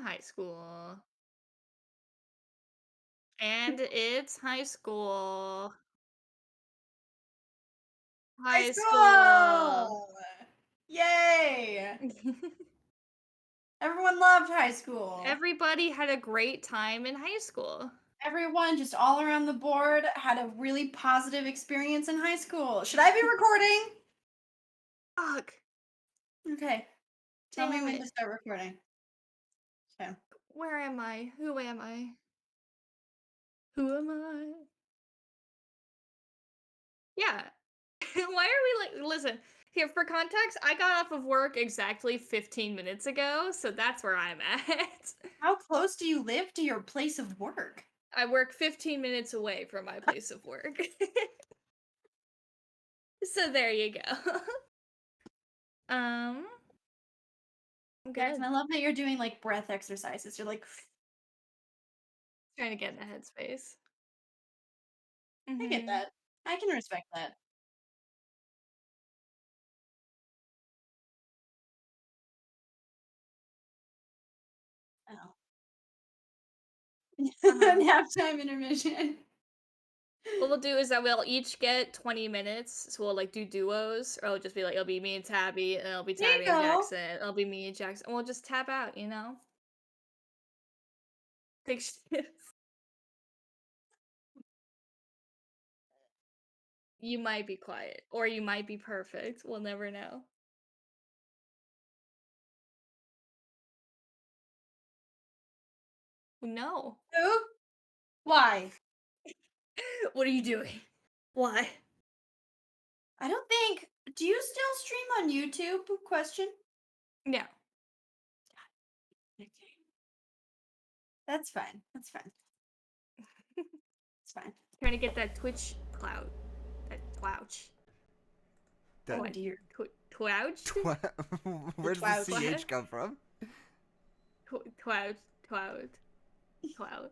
High school. And it's high school. High High school. school! Yay! Everyone loved high school. Everybody had a great time in high school. Everyone just all around the board had a really positive experience in high school. Should I be recording? Fuck. Okay. Tell me Damn when to it. start recording. Okay. Where am I? Who am I? Who am I? Yeah. Why are we like, listen, here for context, I got off of work exactly 15 minutes ago, so that's where I'm at. How close do you live to your place of work? I work 15 minutes away from my place of work. So there you go. Um, I'm Jackson, good. I love that you're doing like breath exercises. You're like, Trying to get in the headspace. I get Mhm. that. I can respect that. Oh. Uh-huh. Halftime intermission. What we'll do is that we'll each get 20 minutes. So we'll like do duos, or it'll just be like it'll be me and Tabby, and it'll be There you Tabby and go. Jackson. It'll be me and Jackson. And we'll just tap out, you know? Take shifts. You might be quiet, or you might be perfect. We'll never know. No. Who? Why? What are you doing? Why? I don't think. Do you still stream on YouTube? Question. No. Okay. That's fine. That's fine. It's fine. Trying to get that Twitch clout. That twouch. That Oh What? dear. Twouch? where's the twouch. ch come from? Twouch. Twouch. Twouch.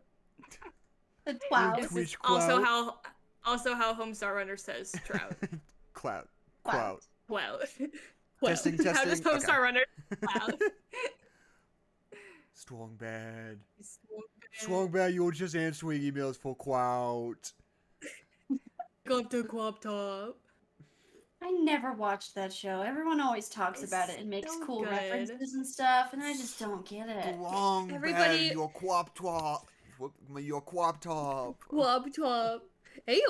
The Little twelve. This is Twitch also clout. how Homestar Runner says trout. Clout. Clout. Clout. Well, Testing, how does testing. Homestar Okay. Runner clout? Strong bad. Strong bad, you're just answering emails for clout. Got the crop top. I never watched that show. Everyone always talks about It's it and makes so cool good. references and stuff, and I just don't get it. Strong bad, Everybody, your quap top. Your quap top. crop top. Hey,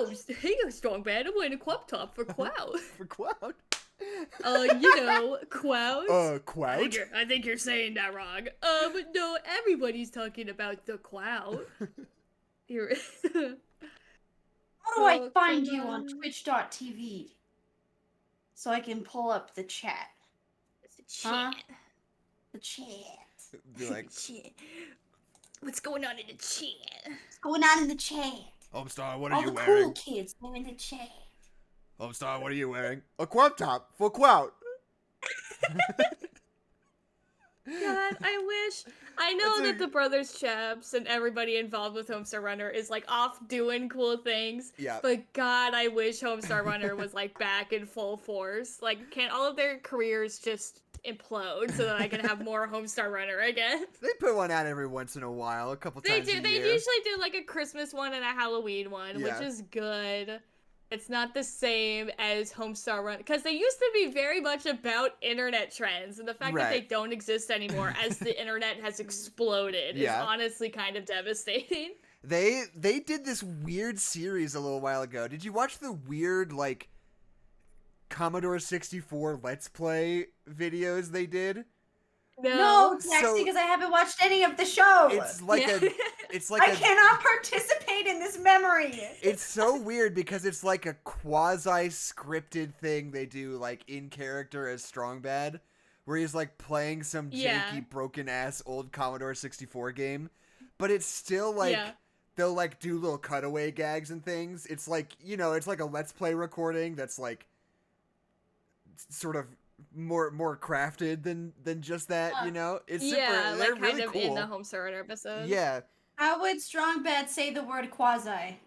strong bad. I'm wearing a crop top for clout. For clout. Clout. Quout? I think you're saying that wrong. No, everybody's talking about the clout. You're. How do I Oh, find come you on on. twitch.tv so I can pull up the chat? It's a Huh? chat. The chat. Be like, Chat. What's going on in the chat? What's going on in the chat? Homestar, what are All you the wearing? cool kids, they're in the chat. Homestar, what are you wearing? A quap top for quout. God, I know that the Brothers Chaps and everybody involved with Homestar Runner is like off doing cool things. Yeah. But God, I wish Homestar Runner was like back in full force. Like, can all of their careers just implode so that I can have more Homestar Runner again? They put one out every once in a while, a couple They times do. a They year. usually do like a Christmas one and a Halloween one, Yeah. which is good. It's not the same as Homestar Run because they used to be very much about internet trends, and the fact that they Right. don't exist anymore as the internet has exploded is Yeah. honestly kind of devastating. They did this weird series a little while ago. Did you watch the weird like Commodore 64 Let's Play videos they did? No, No. Jackson, So- because I haven't watched any of the show. It's like Yeah. it's like I a cannot participate in this memory. it's so weird because it's like a quasi scripted thing they do like in character as Strong Bad, where he's like playing some Yeah. janky broken ass old Commodore 64 game, but it's still like Yeah. they'll like do little cutaway gags and things. It's like, it's like a Let's Play recording that's like sort of more crafted than just that, you know? It's super, Yeah, they're like really kind of cool. in the Homestar Runner episode. Yeah. How would Strong Bad say the word quasi?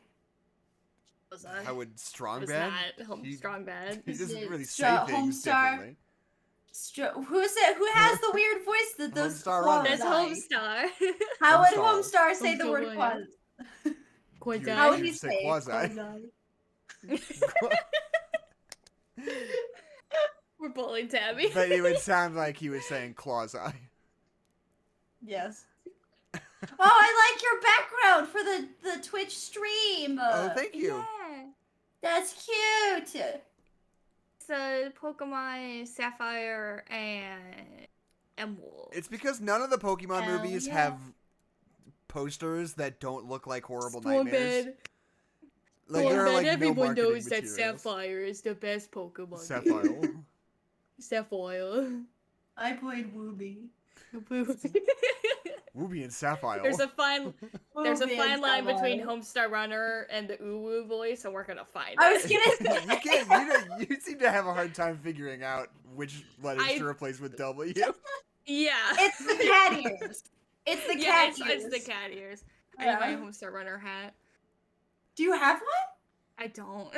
Was How would Strong was Bad? not He- Strong Bad. He doesn't it really say Stra- things Homestar? differently. Who has the weird voice that does Homestar Runner. That's quasi? Homestar. How would Homestar. Homestar say the word Homestar, quasi? You- How would you he say say quasi. We're bullying Tabi. But it would sound like he was saying claws eye. Yes. Oh, I like your background for the Twitch stream. Oh, thank you. Yeah. That's cute. It's a Pokemon Sapphire and Emerald. It's because none of the Pokemon Hell movies yeah. have posters that don't look like horrible Storm nightmares. Bad. Like Storm there are Bad, like no everyone marketing knows that materials. Sapphire is the best Pokemon. Sapphire. Sapphire. I played Wooby. Ruby and Sapphire. There's a fine Wooby and line between Sapphire. Homestar Runner and the Uwu voice, and we're gonna find I it. was gonna say. You can't. You, know, you seem to have a hard time figuring out which letters I- to replace with W. Yeah. It's the cat ears. It's the yeah, cat it's, ears. it's the cat ears. I Yeah. need my Homestar Runner hat. Do you have one? I don't.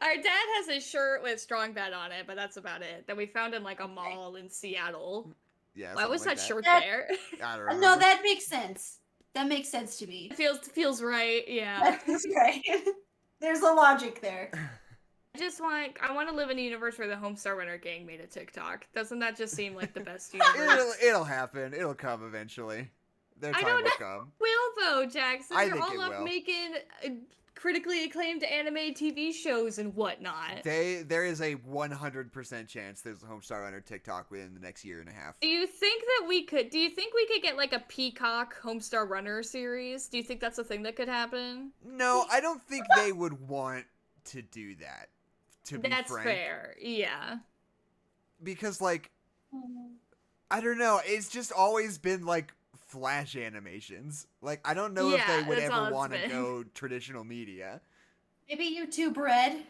Our dad has a shirt with Strong Bad on it, but that's about it. That we found in like a mall in Seattle. Yeah. Why something was like that shirt That- there? I don't remember. No, that makes sense. That makes sense to me. It feels right. Yeah. That's right. There's a logic there. I want to live in a universe where the Homestar Runner gang made a TikTok. Doesn't that just seem like the best universe? It'll happen. It'll come eventually. Their I time don't will come. Will though, Jackson. I They're think all it up will. making critically acclaimed anime TV shows and whatnot. There is a 100% chance there's a Homestar Runner TikTok within the next year and a half. Do you think we could get like a Peacock Homestar Runner series? Do you think that's a thing that could happen? No, I don't think they would want to do that. To be That's frank, fair. Yeah. because like I don't know, it's just always been like Flash animations. Like I don't know if they Yeah, would that's all ever it's want to been. go traditional media. Maybe YouTube Red.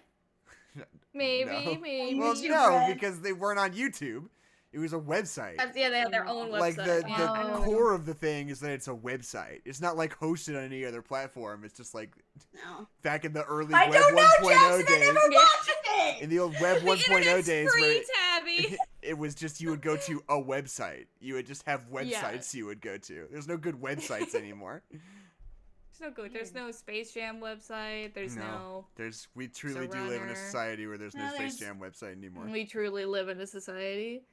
Maybe, No. maybe. Well, YouTube no, Red. because they weren't on YouTube. It was a website. Yeah, they have their own website. Like the Oh. core of the thing is that it's a website. It's not like hosted on any other platform. It's just like No. back in the early I Web don't know, 1.0 Jackson. I days. never watched it. In the old Web The 1.0 internet's days free, where Tabi. it was just you would go to a website. You would just have websites you would go to. There's no good websites anymore. There's no good. There's no Space Jam website. There's no. We truly do live in a Runner. society where there's no No, Space there's- Jam website anymore. We truly live in a society.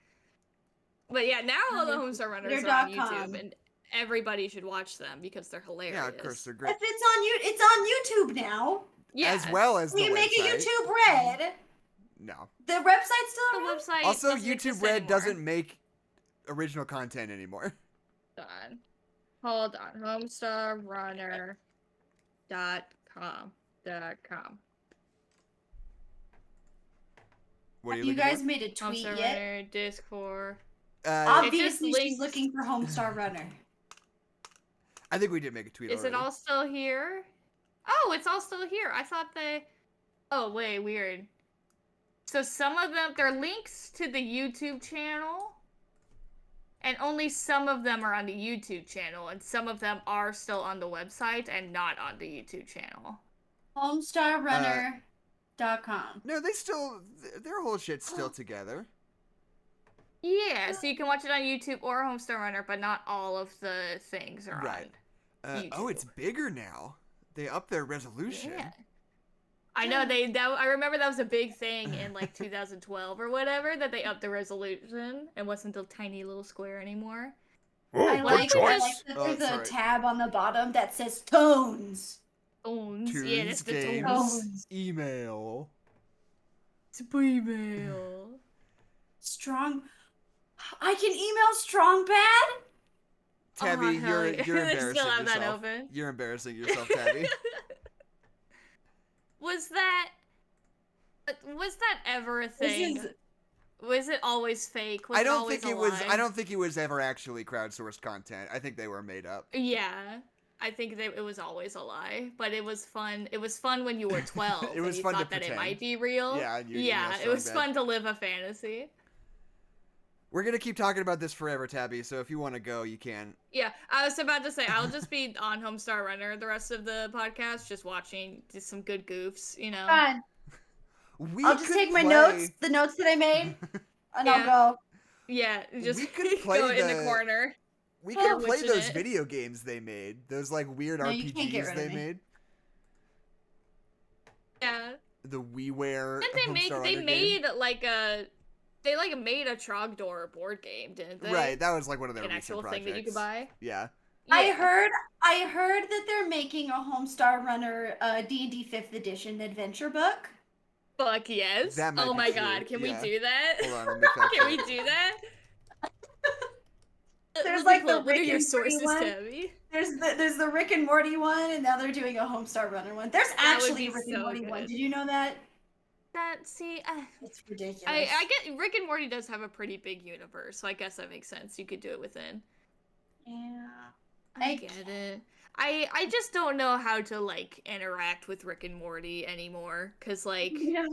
But yeah, now all the Homestar Runners They're are on .com. YouTube, and everybody should watch them because they're hilarious. Yeah, of course they're great. If it's on YouTube now. Yeah. As well as the We can make website. a YouTube Red. No. The website's still The around? website. Also, doesn't exist YouTube Red anymore. doesn't make original content anymore. Hold on. HomestarRunner.com. What are Have you you looking guys made a tweet Homestar yet? Runner, Discord. for? Obviously, just she's links- looking for Homestar Runner. I think we did make a tweet Is already. it all still here? Oh, it's all still here. I thought they. Oh, wait, weird. So some of them, they're links to the YouTube channel, and only some of them are on the YouTube channel, and some of them are still on the website and not on the YouTube channel. HomestarRunner.com. No, their whole shit's still together. Yeah, so you can watch it on YouTube or Homestar Runner, but not all of the things are Right. on. Oh, it's bigger now. They upped their resolution. Yeah. I know I remember that was a big thing in like 2012 or whatever, that they upped the resolution and wasn't a tiny little square anymore. I like that Oh, there's a sorry. tab on the bottom that says tones. Tones. Yeah, Tunes, that's the games, tones. email. It's email. Strong. I can email Strong Bad? Tabby, Oh, you're hell yeah. you're They embarrassing still have that yourself. open. You're embarrassing yourself, Tabby. Was that ever a thing? Was it always fake? Was I don't always think it a was. lie? I don't think it was ever actually crowdsourced content. I think they were made up. Yeah. I think that it was always a lie, but it was fun. It was fun when you were 12. It was and you fun to thought that pretend. it might be real. Yeah, and it was fun to live a fantasy. We're gonna keep talking about this forever, Tabi. So if you want to go, you can. Yeah, I was about to say I'll just be on Homestar Runner the rest of the podcast, just watching just some good goofs, you know. Fine. I'll just take my notes, the notes that I made, and I'll go. Yeah, just We could play go in the corner. We could play witching those it. video games they made. Those like weird No, you can't get RPGs rid they of me. made. Yeah. The WiiWare. Didn't they make? Homestar They Runner made game. like a. They like made a Trogdor board game, didn't they? Right, that was like one of their An recent actual projects. thing that you could buy. Yeah. I heard that they're making a Homestar Runner D&D 5th edition adventure book. Fuck yes. That might oh be my true, god, can yeah. we do that? Hold on, let me fact Can we check. do that? There's Let me like pull the up. What are Rick your and Morty sources, one. Tabby? There's the Rick and Morty one, and now they're doing a Homestar Runner one. There's That would actually be a Rick and so Morty one. good. Did you know that? See, It's ridiculous. I get Rick and Morty does have a pretty big universe, so I guess that makes sense. You could do it within. Yeah. I get it. I just don't know how to like interact with Rick and Morty anymore, cause like Yeah.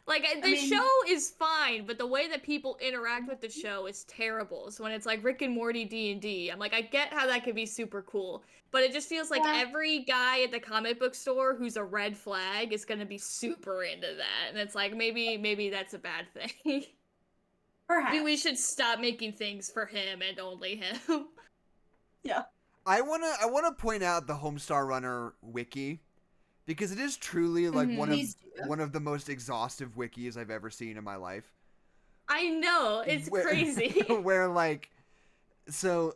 like the mean- show is fine, but the way that people interact with the show is terrible. So when it's like Rick and Morty D&D, I'm like, I get how that could be super cool, but it just feels like Yeah. every guy at the comic book store who's a red flag is gonna be super into that, and it's like maybe that's a bad thing. Perhaps. Maybe we should stop making things for him and only him. Yeah. I wanna point out the Homestar Runner wiki because it is truly like Mhm. Please do. one of the most exhaustive wikis I've ever seen in my life. I know, it's Where- crazy. Where like, so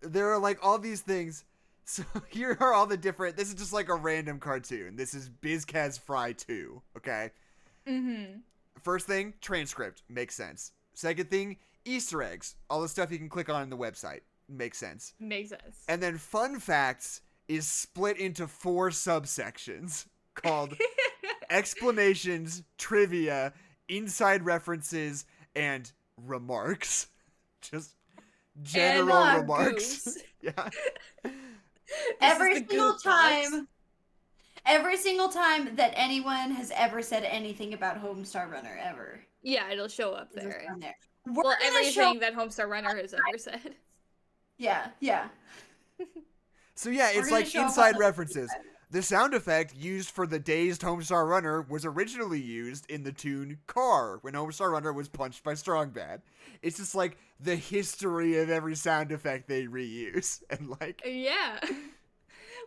there are like all these things. So here are all the different. This is just like a random cartoon. This is BizCaz Fry 2. Okay. Mm-hmm. First thing, transcript makes sense. Second thing, Easter eggs. All the stuff you can click on in the website makes sense. Makes sense. And then fun facts is split into 4 subsections called explanations, trivia, inside references, and remarks. Just general And, remarks. goofs. Yeah. Every is the single goof box. time. Every single time that anyone has ever said anything about Homestar Runner ever. Yeah, it'll show up Is there. on there. We're Well, gonna everything show. that Homestar Runner has ever said. Yeah, yeah. So yeah, We're it's gonna like show up on inside the- references. The sound effect used for the dazed Homestar Runner was originally used in the tune Car when Homestar Runner was punched by Strong Bad. It's just like the history of every sound effect they reuse. And like, Yeah.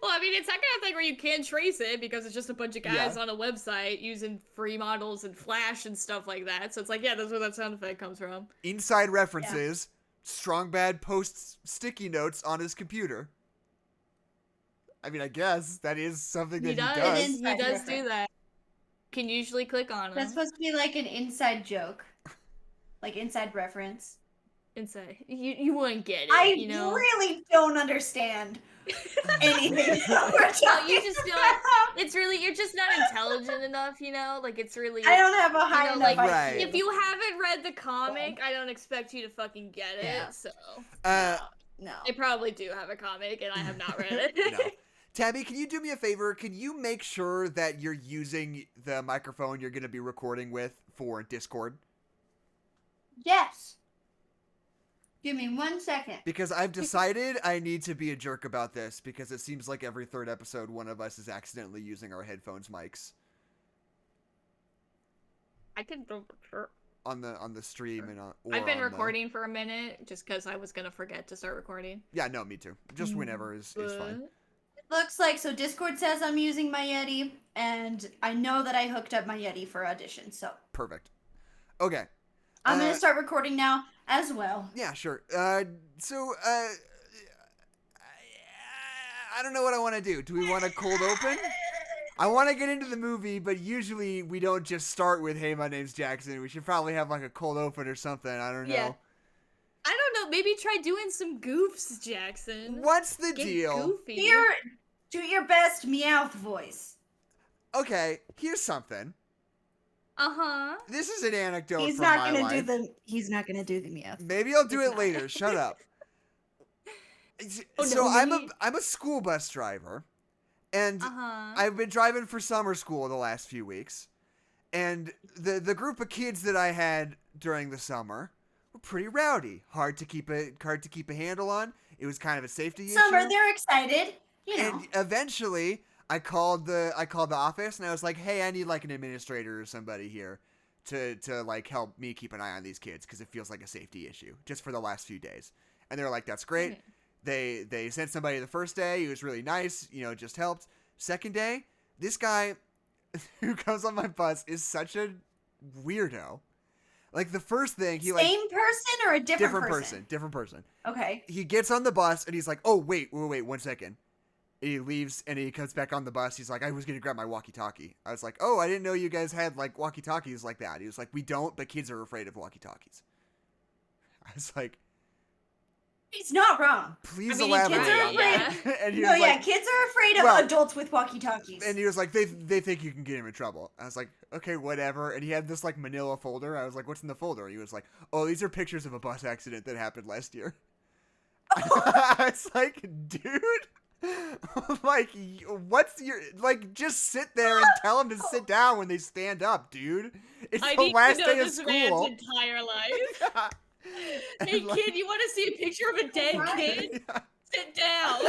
Well, I mean, it's that kind of thing where you can trace it because it's just a bunch of guys Yeah. on a website using free models and Flash and stuff like that. So it's like, yeah, that's where that sound effect comes from. inside references, Strong Bad posts sticky notes on his computer. I mean, I guess that is something that he does. It is. He Inside does do reference. that. Can usually click on That's them. supposed to be like an inside joke. Like inside reference. Inside. You wouldn't get it, I you know? really don't understand anything that we're Well, talking you just don't. about. It's really, you're just not intelligent enough, you know? Like, it's really. I don't have a high know, enough like, Right. IQ. If you haven't read the comic, I don't expect you to fucking get it, Yeah. so. No. I probably do have a comic, and I have not read it. No. Tabby, can you do me a favor? Can you make sure that you're using the microphone you're going to be recording with for Discord? Yes. Give me 1 second. Because I've decided I need to be a jerk about this because it seems like every third episode one of us is accidentally using our headphones mics I can. on the stream and on. Or I've been on the- recording for a minute just because I was gonna forget to start recording. Yeah, no, me too. Just whenever is fine. It looks like, so Discord says I'm using my Yeti, and I know that I hooked up my Yeti for audition, so Perfect. Okay. I'm going to start recording now as well. Yeah, sure. I don't know what I want to do. Do we want a cold open? I want to get into the movie, but usually we don't just start with, hey, my name's Jackson. We should probably have like a cold open or something. I don't know. Yeah. I don't know. Maybe try doing some goofs, Jackson. What's the Get deal? goofy. Do your best Meowth voice. Okay, here's something. Uh-huh. This is an anecdote He's from not my gonna life. He's not gonna do the Meowth. Maybe I'll do It's it not. later. Shut up. Oh, So no, I'm a school bus driver, and Uh-huh. I've been driving for summer school the last few weeks, and the group of kids that I had during the summer were pretty rowdy, hard to keep a handle on. It was kind of a safety Summer, issue. they're excited. You know. And eventually, I called the office, and I was like, "Hey, I need like an administrator or somebody here to like help me keep an eye on these kids because it feels like a safety issue just for the last few days." And they were like, "That's great." They sent somebody the first day. He was really nice, just helped. Second day, this guy who comes on my bus is such a weirdo. Like the first thing he Same person or a different different person. Okay. He gets on the bus and he's like, "Oh, wait, 1 second." And he leaves and he comes back on the bus. He's like, "I was going to grab my walkie-talkie." I was like, "Oh, I didn't know you guys had like walkie-talkies like that." He was like, "We don't, but kids are afraid of walkie-talkies." I was like, He's not wrong. "Please I mean, elaborate kids are on that." afraid. And he No, was yeah, like, kids are afraid of well, adults with walkie-talkies. and he was like, they think you can get him in trouble. I was like, "Okay, whatever." And he had this like manila folder. I was like, "What's in the folder?" He was like, "Oh, these are pictures of a bus accident that happened last year." I was like, "Dude, like, what's your like? Just sit there and tell them to sit down when they stand up, dude. It's I the need last to know day of this school." man's entire life. Hey, And, like, kid, you want to see a picture of a dead kid? Sit down.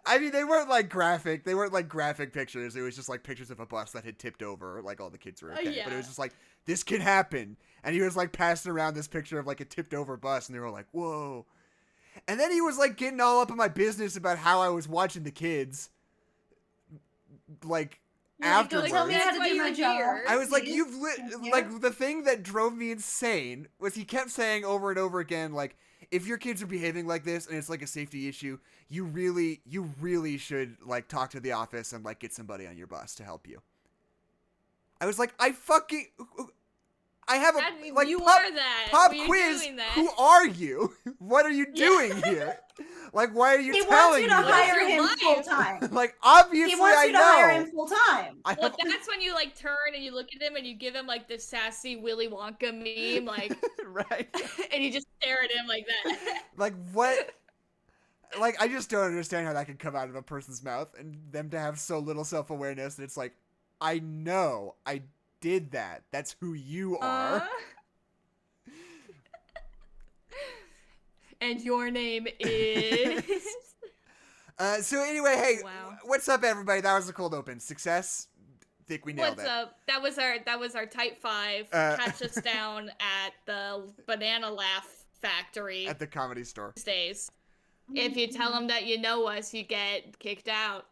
I mean, they weren't like graphic. They weren't like graphic pictures. It was just like pictures of a bus that had tipped over. Like all the kids were okay, but it Yeah. was just like this can happen. And he was like passing around this picture of like a tipped over bus, and they were like, "Whoa." And then he was like getting all up in my business about how I was watching the kids. Like You're like, afterwards. "Don't tell me how That's to why do my you're job." here. I was like, please. Yeah. like the thing that drove me insane was he kept saying over and over again, like, if your kids are behaving like this and it's like a safety issue, you really should like talk to the office and like get somebody on your bus to help you. I was like, I have a like you pop, are that. pop You're quiz. doing that. Who are you? What are you doing here? Like, why are you He telling wants you to me? hire Your him life. full time. Like, obviously, He wants I you to know. hire him full time. I Well, have, that's when you like turn and you look at him and you give him like the sassy Willy Wonka meme, like, right. and you just stare at him like that. Like, what? Like, I just don't understand how that could come out of a person's mouth and them to have so little self-awareness. And it's like, I know I did that. That's who you are. And your name is. So anyway, hey, Wow. what's up, everybody? That was a cold open. Success. Think we nailed What's it. up? That was our type 5. Catch us down at the Banana Laugh Factory At the Comedy Store. Tuesdays. If you tell them that you know us, you get kicked out.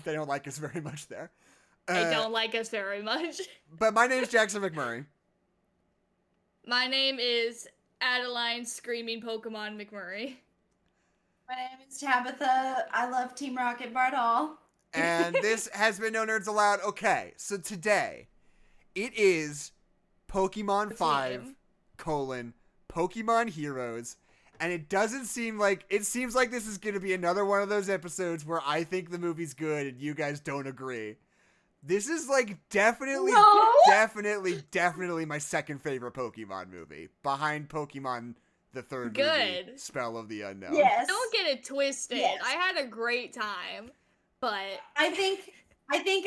They don't like us very much there. They don't like us very much. But my name's Jackson McMurray. My name is Adeline Screaming Pokemon McMurray. My name is Tabitha. I love Team Rocket Bardall. And this has been No Nerds Allowed. Okay, so today, it is Pokemon 5, Pokemon Heroes. And it doesn't seem like, it seems like this is going to be another one of those episodes where I think the movie's good and you guys don't agree. This is like definitely my second favorite Pokemon movie. Behind Pokemon, the third movie, Good. Spell of the Unknown. Yes. Don't get it twisted. Yes. I had a great time, but I think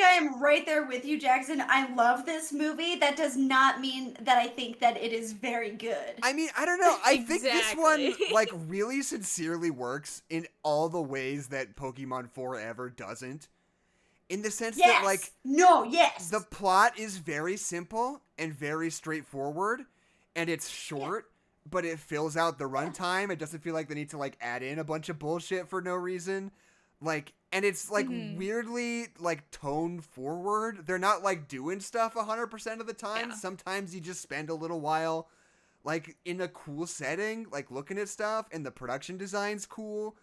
I am right there with you, Jackson. I love this movie. That does not mean that I think that it is very good. I mean, I don't know. I think this one, Exactly. like, really sincerely works in all the ways that Pokemon Forever doesn't. In the sense that, like, yes. the plot is very simple and very straightforward, and it's short, but it fills out the runtime. It doesn't feel like they need to, like, add in a bunch of bullshit for no reason. Like, and it's, like, weirdly, like, tone forward. They're not, like, doing stuff 100% of the time. Yeah. Sometimes you just spend a little while, like, in a cool setting, like, looking at stuff, and the production design's cool.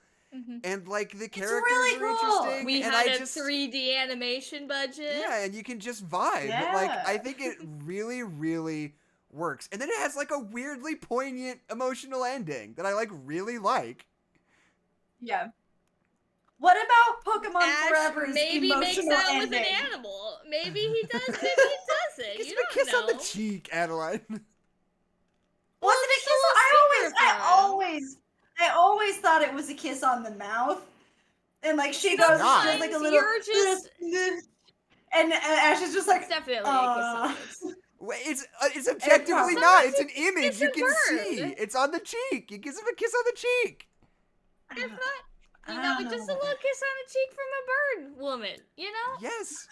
And, like, the characters really are cool. interesting. we and had I a just, 3D animation budget. yeah, and you can just vibe. Like, Yeah. I think it really, really works. And then it has, like, a weirdly poignant emotional ending that I, like, really like. Yeah. What about Pokemon Ash Forever's maybe makes emotional out ending? with an animal. Maybe he does. Maybe he doesn't. Gives You him a don't kiss know. on the cheek, Adeline. Was it a kiss? I always thought it was a kiss on the mouth, and like she goes Sometimes like a little, you're just- and Ash is just like, It's definitely a kiss on the lips. Wait, it's objectively Sometimes not. It's an it's image a you can bird. see. It's on the cheek. It gives him a kiss on the cheek. It's not, you I know, don't it's just a know. little kiss on the cheek from a bird woman, you know? Yes.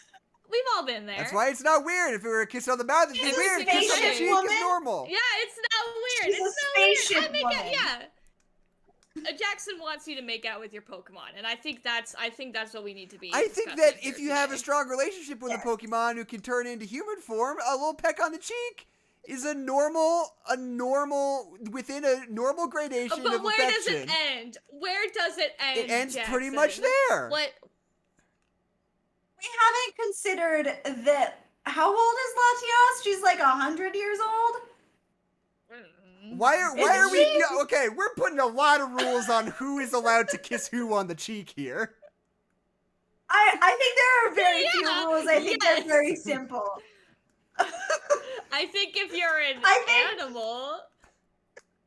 We've all been there. That's why it's not weird. If it were a kiss on the mouth, it'd be She's a weird. A kiss on the spaceship cheek woman. is normal. Yeah, it's not weird. She's a It's not weird. spaceship I make woman. it, yeah. Jackson wants you to make out with your Pokemon, and I think that's what we need to be. I think discussing that here if you have a today. strong relationship with Yes. a Pokemon who can turn into human form, a little peck on the cheek is a normal within a normal gradation But of where affection. does it end? Where does it end? It ends pretty Jackson? much there. What? We haven't considered that. How old is Latias? She's like 100 years old. Why are Is we? she? Yeah, okay, we're putting a lot of rules on who is allowed to kiss who on the cheek here. I think there are very Yeah, few rules. I think yes. they're very simple. I think if you're an I think- animal,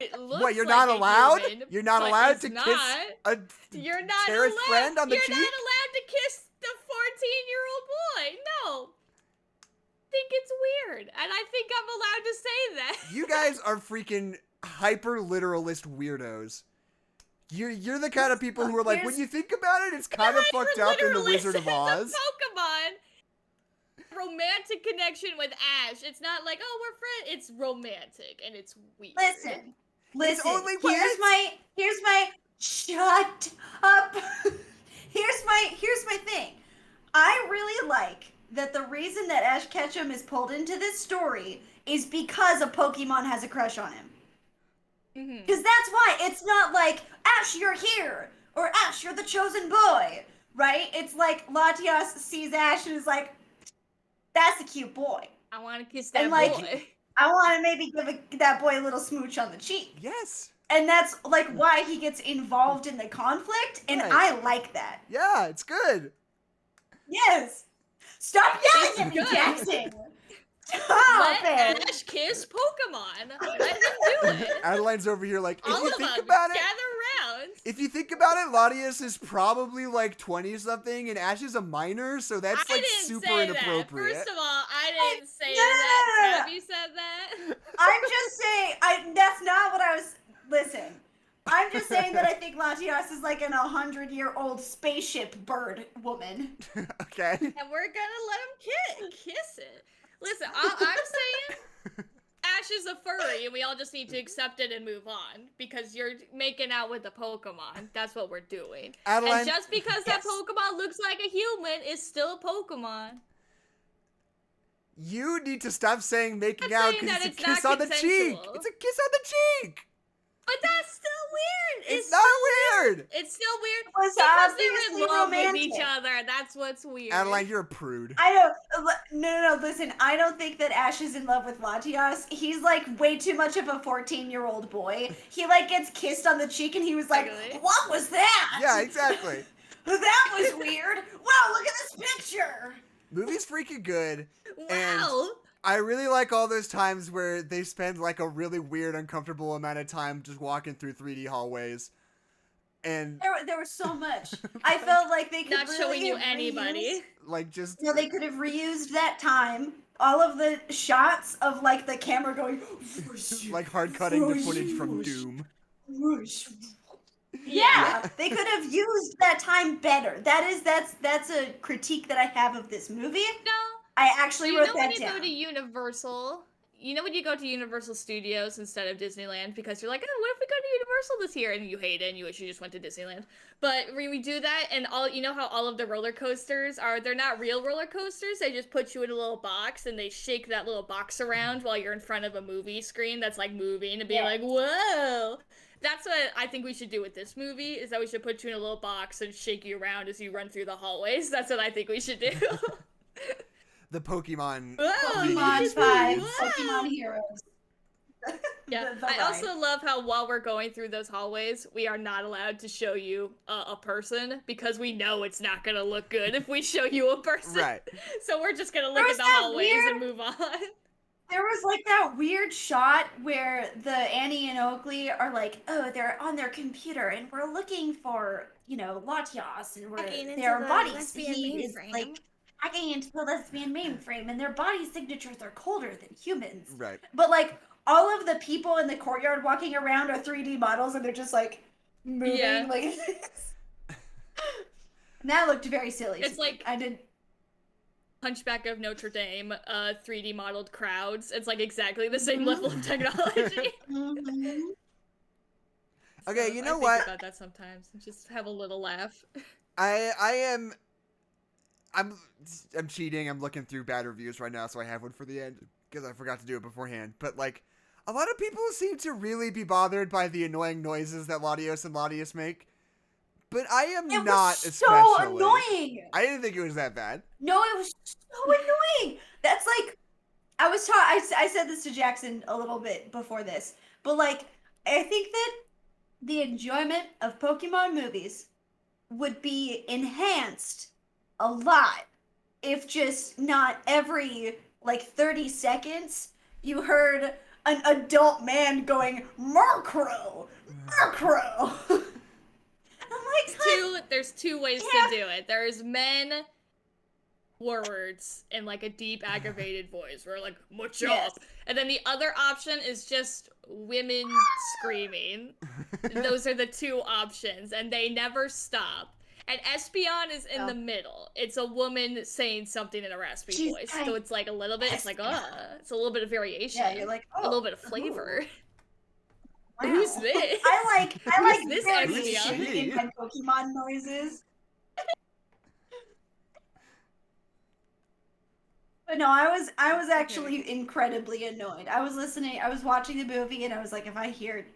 it looks What? You're like not a allowed? human, You're not but allowed it's to not. kiss a You're not cherished allowed. friend on the You're cheek? not allowed to kiss the 14-year-old boy. No. I think it's weird, and I think I'm allowed to say that. You guys are freaking hyper literalist weirdos. You're the kind of people who are like, when Here's- you think about it, it's kind of fucked up in The Wizard of Oz. Pokemon romantic connection with Ash. It's not like, oh, we're friends. It's romantic and it's weird. Listen. only Here's words. my shut up. here's my thing. I really like that the reason that Ash Ketchum is pulled into this story is because a Pokemon has a crush on him. Mhm. Because that's why it's not like, Ash, you're here, or Ash, you're the chosen boy, right? It's like Latias sees Ash and is like, that's a cute boy. I want to kiss that And, like, boy. I want to maybe give that boy a little smooch on the cheek. Yes. And that's like why he gets involved in the conflict, and Right. I like that. Yeah, it's good. Yes. Stop yelling at me, Good. Jackson. Stop Let it. Ash kiss Pokemon. Let him do it. Adeline's over here like, if All you of think them about it, gather round. if you think about it, Latias is probably like 20-something, and Ash is a minor, so that's I like didn't super say inappropriate. That. First of all, I didn't say no, that. no. Tabi said that. I'm just saying, that's not what I was. Listen, I'm just saying that I think Latias is like an 100-year-old spaceship bird woman. Okay. And we're gonna let him kiss it. Listen, I'm saying Ash is a furry, and we all just need to accept it and move on because you're making out with a Pokemon. That's what we're doing. Adeline, And just because that Yes. Pokemon looks like a human, it's still a Pokemon. you need to stop saying making I'm out saying because that it's a it's kiss not on the cheek. consensual. It's a kiss on the cheek. But that's still weird. It's not weird. It's still weird was because they're obviously in love with each romantic. other. That's what's weird. Adeline, you're a prude. I don't. No. Listen, I don't think that Ash is in love with Latias. He's like way too much of a 14-year-old boy. He like gets kissed on the cheek, and he was like, Really? "What was that? Yeah, exactly. That was weird. Wow, look at this picture." Movie's freaking good. Wow. I really like all those times where they spend like a really weird, uncomfortable amount of time just walking through 3D hallways. And There was so much. I felt like they could Not really showing you have anybody. like just No, they could have reused that time. All of the shots of like the camera going whoosh, like hard cutting the whoosh, footage from whoosh, Doom. whoosh. Yeah, they could have used that time better. That's a critique that I have of this movie. No. I actually You wrote know when that you down. go to Universal, you know when you go to Universal Studios instead of Disneyland because you're like, oh, what if we go to Universal this year? And you hate it and you wish you just went to Disneyland. But when we do that and you know how all of the roller coasters they're not real roller coasters. They just put you in a little box and they shake that little box around while you're in front of a movie screen that's like moving and be Yeah. like, whoa. That's what I think we should do with this movie, is that we should put you in a little box and shake you around as you run through the hallways. That's what I think we should do. The Pokemon. Whoa, Pokemon you 5, wow. Pokemon Heroes. Yeah, The I line. also love how while we're going through those hallways, we are not allowed to show you a person because we know it's not gonna look good if we show you a person. Right. So we're just gonna look Or at is the that hallways weird? and move on. There was like that weird shot where the Annie and Oakley are like, oh, they're on their computer and we're looking for, Latias and their body speed is like hacking into the lesbian mainframe and their body signatures are colder than humans. Right. But like all of the people in the courtyard walking around are 3D models and they're just like moving like this. And that looked very silly. It's like I did Hunchback of Notre Dame, 3D modeled crowds. It's like exactly the same level of technology. Mhm. Okay, So you know I what? think about that sometimes. Just have a little laugh. I'm cheating. I'm looking through bad reviews right now, so I have one for the end because I forgot to do it beforehand. But like, a lot of people seem to really be bothered by the annoying noises that Latios and Latias make. But I am It not was especially. so annoying. I didn't think it was that bad. No, it was so annoying. That's like, I said this to Jackson a little bit before this, but like, I think that the enjoyment of Pokemon movies would be enhanced a lot if just not every like 30 seconds you heard an adult man going Murkrow, Murkrow. I'm like, There's two ways to do it. There's men words in like a deep aggravated voice where like much Yes. up, and then the other option is just women screaming. Those are the two options, and they never stop. And Espeon is in the middle. It's a woman saying something in a raspy She's voice, like, so it's like a little bit. It's like Espeon. it's a little bit of variation. Yeah, you're like, a little bit of flavor. Wow. Who's this? I like this variation Espeon? in my Pokemon noises. But no, I was actually incredibly annoyed. I was watching the movie and I was like, if I hear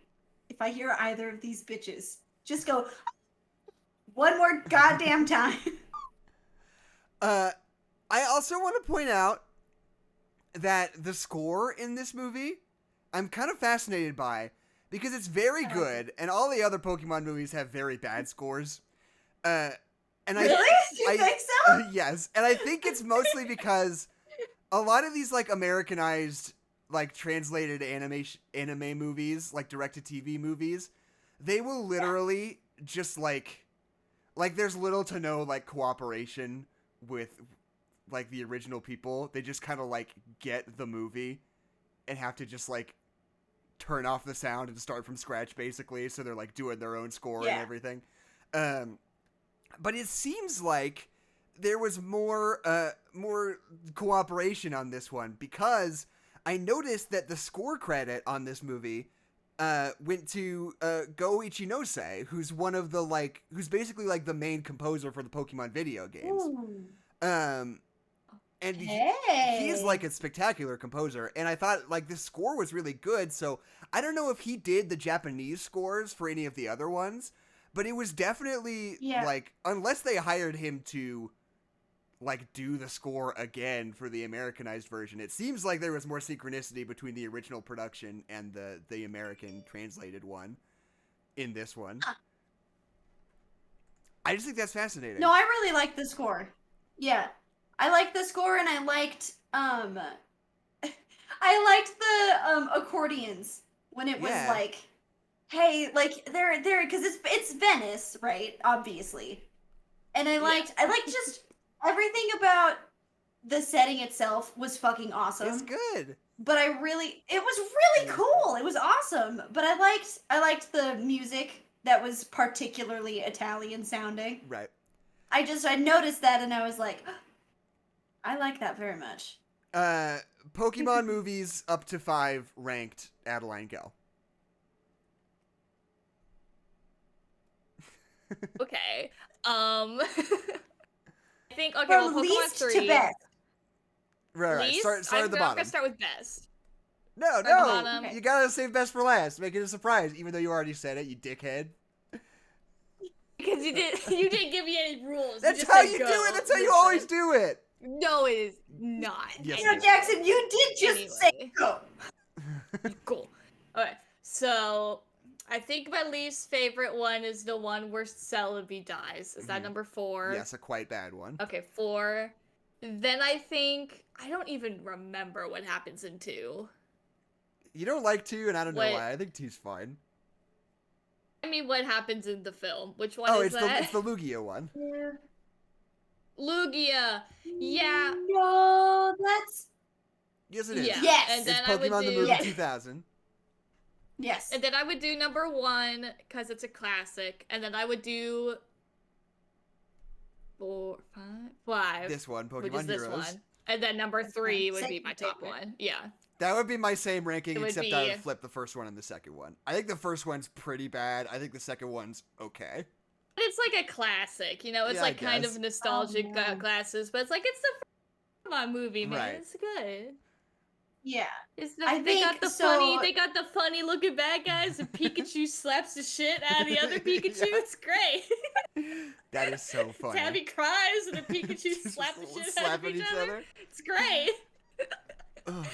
either of these bitches, just go one more goddamn time. I also want to point out that the score in this movie, I'm kind of fascinated by, because it's very good, and all the other Pokemon movies have very bad scores. And Really? Do you think so? Yes, and I think it's mostly because a lot of these like Americanized, like translated anime movies, like direct-to-TV movies, they will literally just like there's little to no like cooperation with like the original people. They just kind of like get the movie and have to just like turn off the sound and start from scratch basically, so they're like doing their own score and everything. But it seems like there was more cooperation on this one, because I noticed that the score credit on this movie went to Go Ichinose, who's one of the who's basically like the main composer for the Pokemon video games. Ooh. And he is like a spectacular composer, and I thought like the score was really good. So I don't know if he did the Japanese scores for any of the other ones, but it was definitely like, unless they hired him to like do the score again for the Americanized version, it seems like there was more synchronicity between the original production and the American translated one in this one. I just think that's fascinating. No, I really like the score. Yeah. I liked the score, and I liked the accordions when it was like, hey, like they're because it's Venice, right? Obviously. And I liked just everything about the setting itself was fucking awesome. It's good. But it was really cool. It was awesome. But I liked the music that was particularly Italian sounding. Right. I noticed that and I was like, I like that very much. Pokemon movies up to 5 ranked Adeline Gell. Okay. I think From well, Pokemon least 3 to best. Right. Least? Start at the I'm bottom. gonna start with best. No, bottom. you gotta save best for last. Make it a surprise, even though you already said it, you dickhead. Because you didn't give me any rules. That's how you do it. That's how you always do it. No, it is not. Yes, You know, Jackson, you did just say go. Cool. Okay, so I think my least favorite one is the one where Celebi dies. Is that number 4? Yes, a quite bad one. Okay, 4. Then I think I don't even remember what happens in 2. You don't like 2, and I don't know What? why. I think 2's fine. I mean, what happens in the film? Which one Oh, is that? it's the Lugia one. Yeah. Lugia. Yeah. No, that's Yes, it is. Yeah. Yes. And It's then I would Pokemon the do. movie Yes. 2000. yes. And then I would do number 1 because it's a classic, and then I would do 4, 5. This one, which Pokemon is this Heroes. one. And then number That's 3 my would be second my top favorite. one. Yeah. That would be my same ranking, It would except I be- would flip the first one and the second one. I think the first one's pretty bad. I think the second one's okay. It's like a classic, you know. It's Yeah, I like kind guess. of nostalgic Oh, man. classes, but it's like it's the Pokemon movie, man. Right. It's good. Yeah. It's the, I they got think the so- funny. They got the funny looking bad guys, and Pikachu slaps the shit out of the other Pikachu. Yeah. It's great. That is so funny. Tabi cries, and the Pikachu Just slaps the shit out of slapping each other. It's great. Ugh.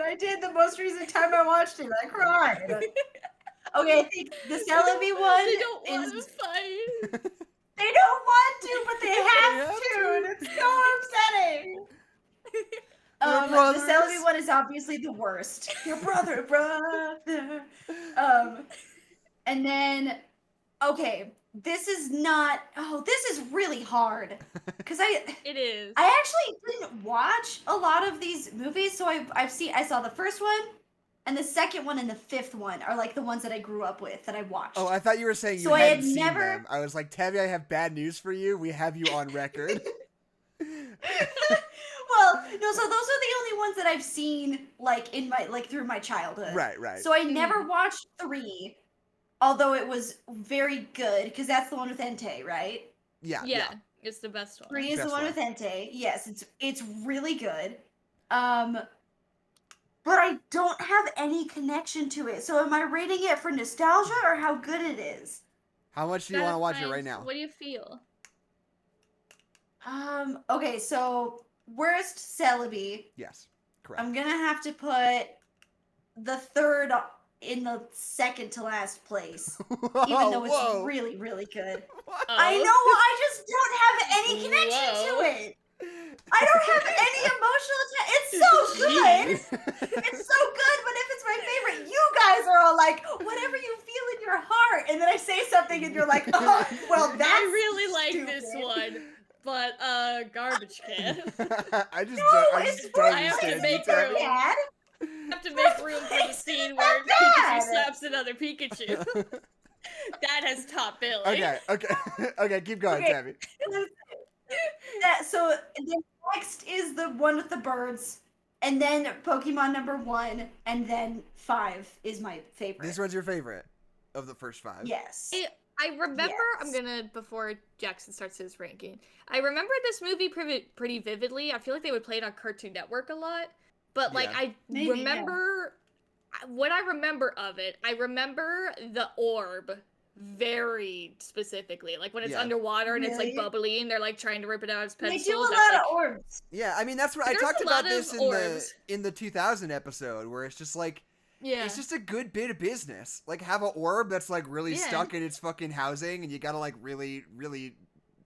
I did. The most recent time I watched it, I cried. Okay, I think the Celebi one They don't want is. to fight. They don't want to, but they have have to, and it's so upsetting. They're The brothers. Celebi one is obviously the worst. Your brother. And then, okay, this is not. Oh, this is really hard because It is. I actually didn't watch a lot of these movies, so I saw the first one, and the second one and the fifth one are like the ones that I grew up with that I watched. Oh, I thought you were saying you So I hadn't had seen never- them. I was like, Tabby, I have bad news for you. We have you on record. Well, no, so those are the only ones that I've seen like in my through my childhood. Right, right. So I never watched 3, although it was very good because that's the one with Entei, right? yeah, Yeah, it's the best one. 3 is the Best one one. with Entei. Yes, it's really good. But I don't have any connection to it. So am I rating it for nostalgia or how good it is? How much do you want to watch it right now? What do you feel? Okay, so worst Celebi. Yes, correct. I'm gonna have to put the third in the second to last place, even though it's Whoa. really, really good. What? I know, I just don't have any connection Whoa. to it. I don't have any emotional It's so good. It's so good, but if it's my favorite, you guys are all like, whatever you feel in your heart, and then I say something and you're like, oh, well, that's I really like this stupid. one, but garbage can. I just No, don't, I it's just don't I have to understand you, make Tabby. room. bad. Have to make room for the scene where It's not Pikachu bad. slaps another Pikachu. That has top billing. Okay, okay, keep going, Okay. Tabby. So the next is the one with the birds, and then Pokemon number 1, and then 5 is my favorite. This one's your favorite of the first 5. Yes. I remember. I'm Yes. gonna before Jackson starts his ranking. I remember this movie pretty vividly. I feel like they would play it on Cartoon Network a lot, but like Yeah. I Maybe, yeah. remember what I remember of it. I remember the orb very specifically, like when it's Yeah. underwater and it's like Really? bubbly and they're like trying to rip it out of its They pencil. do a That's, lot like- of orbs. Yeah, I mean that's what I There's talked a about lot this of in orbs. the 2000 episode where it's just like Yeah. it's just a good bit of business. Like have an orb that's like really Yeah. stuck in its fucking housing and you gotta like really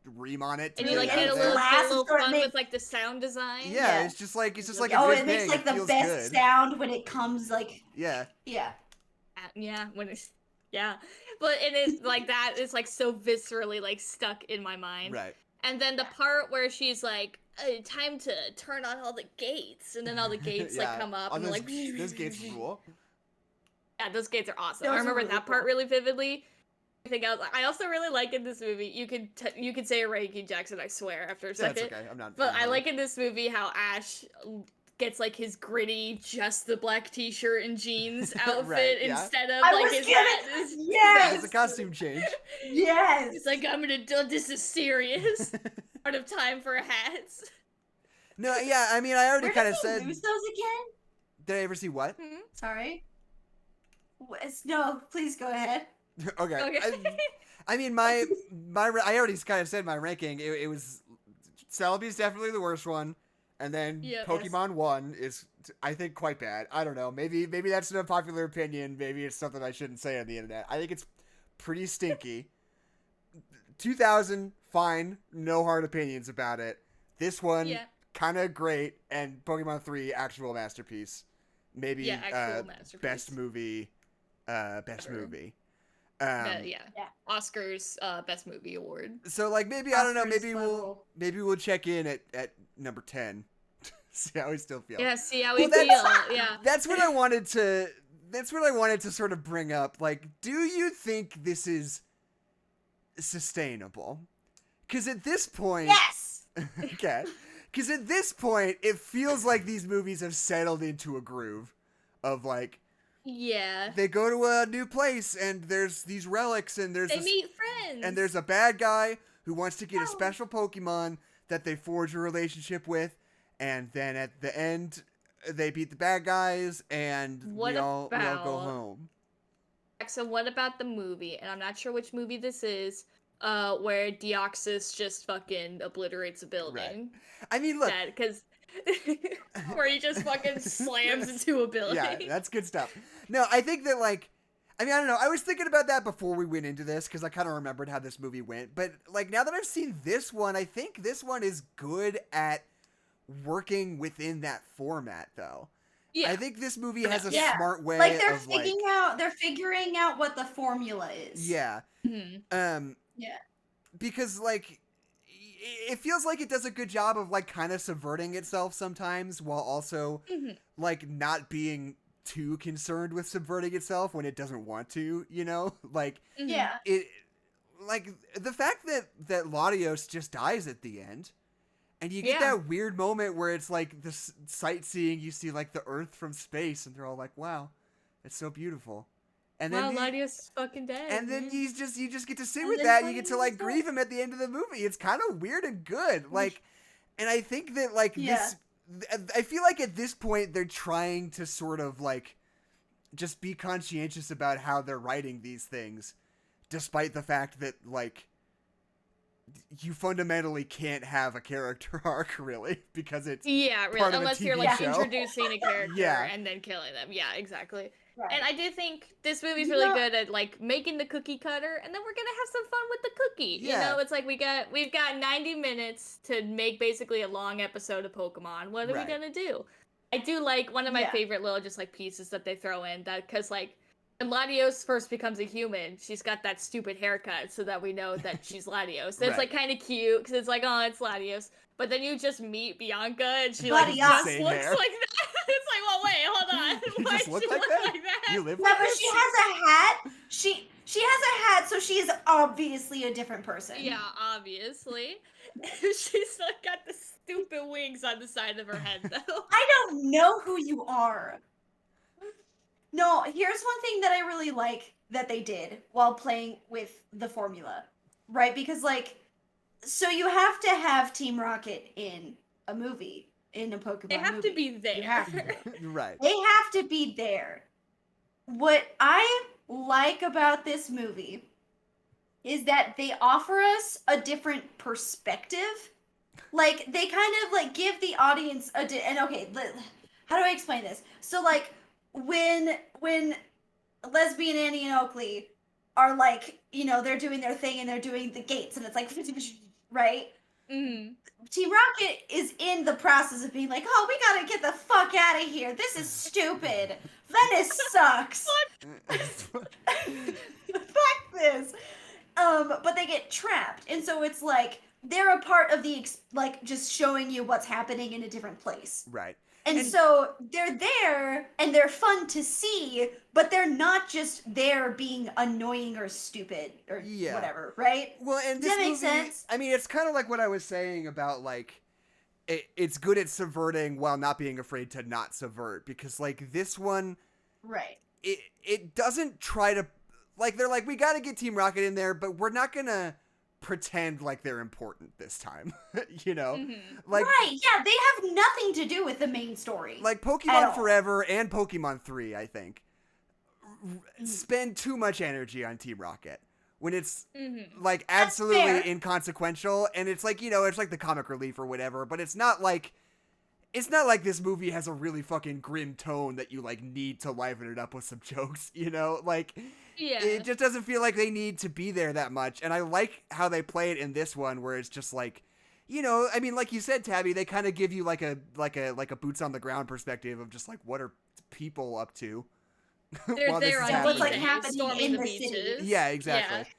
ream on it to And get you it like out get a of little, there. Glass get a little is sort of fun made- with like the sound design. Yeah, Yeah. it's just like a Oh, good it makes thing. like It the feels best good. sound when it comes like Yeah. yeah. Yeah, when it's but it is like that is like so viscerally like stuck in my mind. Right. And then the part where she's like, time to turn on all the gates, and then all the gates like Yeah. come up Oh, and those, like those gates are cool. Yeah, those gates are awesome. Those I are remember really that part cool. really vividly. I also really like in this movie. You could say a ranking, Jackson. I swear after a Yeah, it's second. okay. I'm not. But I'm I not- like in this movie how Ash gets like his gritty, just the black t-shirt and jeans outfit Right, yeah. instead of I like was his gonna- hat. Yes! It's a costume change. Yes. It's like I'm gonna do this is serious. Part of time for hats. No, yeah, I mean, I already Where kind of does he said. lose those again? Did I ever see what? Sorry. No, please go ahead. Okay. Okay. I mean, I already kind of said my ranking. It was Celebi's definitely the worst one, and then Yep. Pokemon 1 is, I think, quite bad. I don't know. Maybe that's an unpopular opinion. Maybe it's something I shouldn't say on the internet. I think it's pretty stinky. 2000, fine. No hard opinions about it. This one, Yeah. kind of great, and Pokemon 3, actual masterpiece. Maybe actual masterpiece. best movie. Best Ever. movie. Yeah. Oscars best movie award. So like maybe I don't know, Oscars level. maybe we'll check in at number 10. See how we still feel. Yeah, see how we Well, feel. Yeah. That's what I wanted to sort of bring up. Like, do you think this is sustainable? Because at this point, Yes. okay. Because at this point, it feels like these movies have settled into a groove of like, Yeah. they go to a new place and there's these relics and They meet friends. and there's a bad guy who wants to get a Oh. special Pokemon that they forge a relationship with, and then at the end they beat the bad guys and What we all go about- home. So what about the movie? And I'm not sure which movie this is. Where Deoxys just fucking obliterates a building. I mean, look, Because where he just fucking slams into a building. yeah, that's good stuff. No, I think that like, I mean, I don't know. I was thinking about that before we went into this because I kind of remembered how this movie went. But like now that I've seen this one, I think this one is good at working within that format, though. Yeah. I think this movie has a Yeah. smart way Like they're of like, they're figuring out what the formula is. yeah, Mhm. Yeah. because like it feels like it does a good job of like kind of subverting itself sometimes while also Mhm. like not being too concerned with subverting itself when it doesn't want to, you know? Like Mhm. Yeah. it like the fact that Latios just dies at the end and you get Yeah. that weird moment where it's like the sightseeing, you see like the earth from space and they're all like, wow, it's so beautiful. And Wow, then Latios is fucking dead. and then man. you just get to sit And with then that. And you get to Latios like is grieve him at the end of the movie. It's kind of weird and good. Like, and I think that like Yeah. I feel like at this point they're trying to sort of like just be conscientious about how they're writing these things, despite the fact that like you fundamentally can't have a character arc really because it's Yeah, really. part of a Unless you're TV like show. introducing a character Yeah. and then killing them. Yeah, exactly. Right. And I do think this movie's You really know- good at like making the cookie cutter, and then we're gonna have some fun with the cookie. Yeah. You know, it's like we've got 90 minutes to make basically a long episode of Pokemon. What are Right. we gonna do? I do like one of my Yeah. favorite little just like pieces that they throw in that because like when Latios first becomes a human, she's got that stupid haircut so that we know that she's Latios. So it's Right. like kind of cute because it's like, oh, it's Latios. But then you just meet Bianca and she Latios. like just Same looks hair. like that. It's like, well, wait, hold on. You Why just does look she like look that? like that? You live Yeah, like but this? she has a hat. She has a hat, so she is obviously a different person. Yeah, obviously. She's still got the stupid wings on the side of her head, though. I don't know who you are. No, here's one thing that I really like that they did while playing with the formula, right? Because like, so you have to have Team Rocket in a movie, in a Pokemon They have movie. to be there. You have to. Right. They have to be there. What I like about this movie is that they offer us a different perspective. Like they kind of like give the audience and okay, how do I explain this? So like when Lesbian Annie and Oakley are like, you know, they're doing their thing and they're doing the gates and it's like right? Mm-hmm. Team Rocket is in the process of being like, oh, we gotta get the fuck out of here. This is stupid. Venice sucks. Fuck this. But they get trapped, and so it's like they're a part of the like just showing you what's happening in a different place. Right. And so they're there and they're fun to see, but they're not just there being annoying or stupid or Yeah. whatever, right? Well, and Does this that make movie, sense? I mean, it's kind of like what I was saying about like it's good at subverting while not being afraid to not subvert because like this one Right. it doesn't try to like they're like we got to get Team Rocket in there, but we're not going to pretend like they're important this time. You know? Mm-hmm. Like Right, yeah, they have nothing to do with the main story. like At Pokemon all. Forever and Pokemon 3, I think, spend too much energy on Team Rocket when it's Mm-hmm. like That's absolutely fair. inconsequential, and it's like, you know, it's like the comic relief or whatever, but it's not like this movie has a really fucking grim tone that you like need to liven it up with some jokes, you know? Like Yeah. it just doesn't feel like they need to be there that much. And I like how they play it in this one where it's just like you know, I mean, like you said, Tabi, they kind of give you like a boots on the ground perspective of just like what are people up to They're while this there is on what's, like, happening. happening storming in the the beaches. city. Yeah, exactly.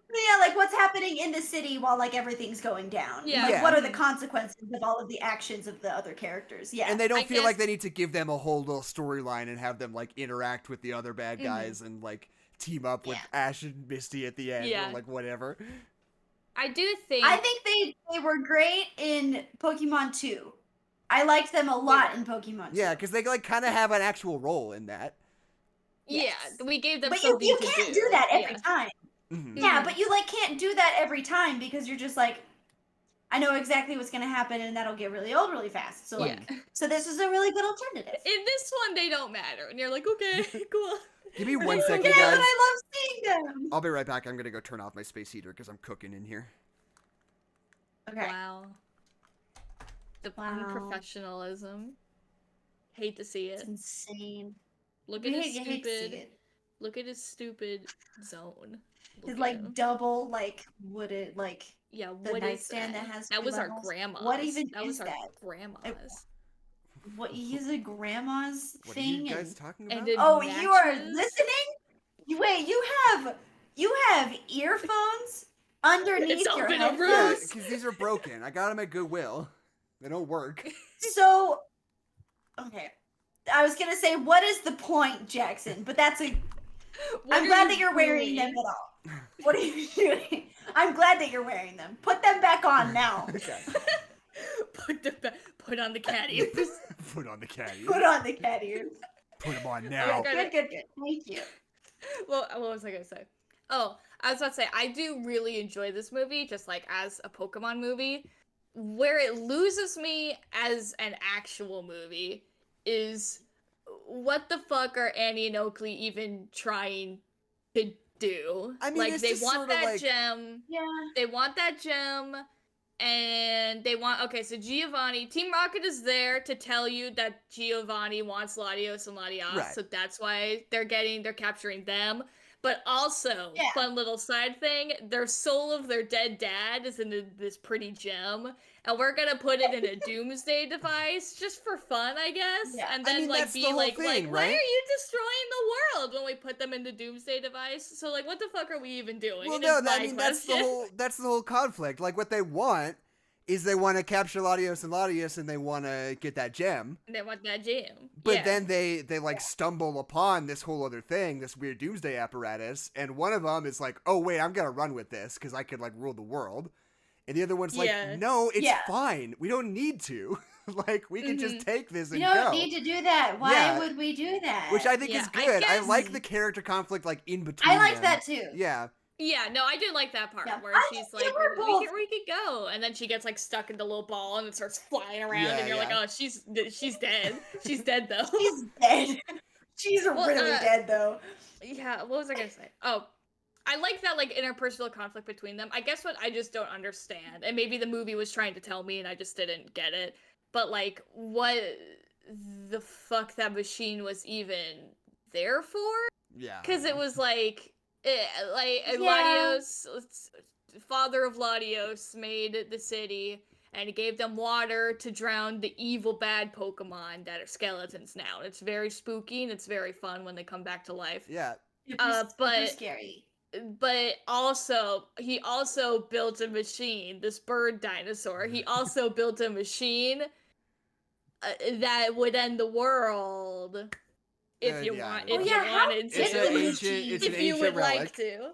Yeah, like what's happening in the city while like everything's going down. Yeah. Like, Yeah. what are the consequences of all of the actions of the other characters? Yeah. And they don't I feel like guess- they need to give them a whole little storyline and have them like interact with the other bad guys and like team up with Ash and Misty at the end Yeah. or like whatever. I do think. I think they were great in Pokemon 2. I liked them a lot in Pokemon 2. Yeah, because they like kind of have an actual role in that. Yeah, we gave them But you something to can't do that every Yeah. time. Mhm. Yeah, but you like can't do that every time because you're just like, I know exactly what's gonna happen and that'll get really old really fast. So like, so this is a really good alternative. In this one, they don't matter, and you're like, okay, cool. Give me one Yeah, second, but guys. I love seeing them. I'll be right back. I'm gonna go turn off my space heater because I'm cooking in here. Okay. Wow. The unprofessionalism. Hate to see it. It's insane. Look You at his hate to see stupid. it. Look at his stupid zone. Look His at like him. double like wooded like Yeah, the what is nightstand that has That two was our levels. grandma's. What even that is was our that? grandma's. What you use a grandma's What are thing you guys and talking and about? it- oh, you are matches? listening? Wait, you have earphones underneath It's all your been a ruse. Yeah, headphones? because these are broken. I got them at Goodwill. They don't work. So, okay. I was gonna say, what is the point, Jackson? But that's a. What I'm are glad you that you're wearing them doing? at all. What are you doing? I'm glad that you're wearing them. Put them back on now. Okay. Put on the cat ears. Put on the cat ears. Put on the cat ears. Put them on Okay, now. good. Thank you. Well, what was I gonna say? Oh, I was about to say I do really enjoy this movie, just like as a Pokemon movie. Where it loses me as an actual movie is what the fuck are Annie and Oakley even trying to do? I mean, like it's they just want sorta that like- gem. Yeah. They want that gem. And they want so Giovanni, Team Rocket is there to tell you that Giovanni wants Latios and Latias, Right. so that's why they're capturing them. But also, Yeah. fun little side thing, their soul of their dead dad is in this pretty gem, and we're gonna put it in a doomsday device just for fun, I guess. Yeah. And I then mean, like that's be the whole like, thing, why right? are you destroying the world when we put them in the doomsday device? So like, what the fuck are we even doing? Well, It no, is my I mean that's the question. whole conflict. Like what they want is they want to capture Latios and Latias and they want to get that gem. They want that gem. But Yeah. then they like stumble upon this whole other thing, this weird doomsday apparatus, and one of them is like, "Oh wait, I'm gonna run with this because I could like rule the world," and the other one's like, Yeah. "No, it's Yeah. fine. We don't need to. Like we can just take this and We don't go." need to do that. Why Yeah. would we do that? Which I think Yeah, is I good. I guess- like the character conflict like in between. I like them. that too. Yeah. Yeah, no, I did like that part Yeah, where I she's think like, they were both- we could go, and then she gets like stuck in the little ball and it starts flying around, Yeah, and you're like, yeah. oh, she's dead. She's dead though. She's dead. She's Well, really dead though. Yeah, what was I gonna say? Oh, I like that like interpersonal conflict between them. I guess what I just don't understand, and maybe the movie was trying to tell me and I just didn't get it, but like what the fuck that machine was even there for? Yeah. Because it was like, Yeah. Latios, father of Latios, made the city and he gave them water to drown the evil bad Pokemon that are skeletons now. It's very spooky and it's very fun when they come back to life. Yeah. Super but- scary. But also, he also built a machine, this bird dinosaur. He also built a machine that would end the world. If you yeah. want, Oh, if yeah, you how wanted to, It's did an the ancient. It's an if you ancient would relic. like to.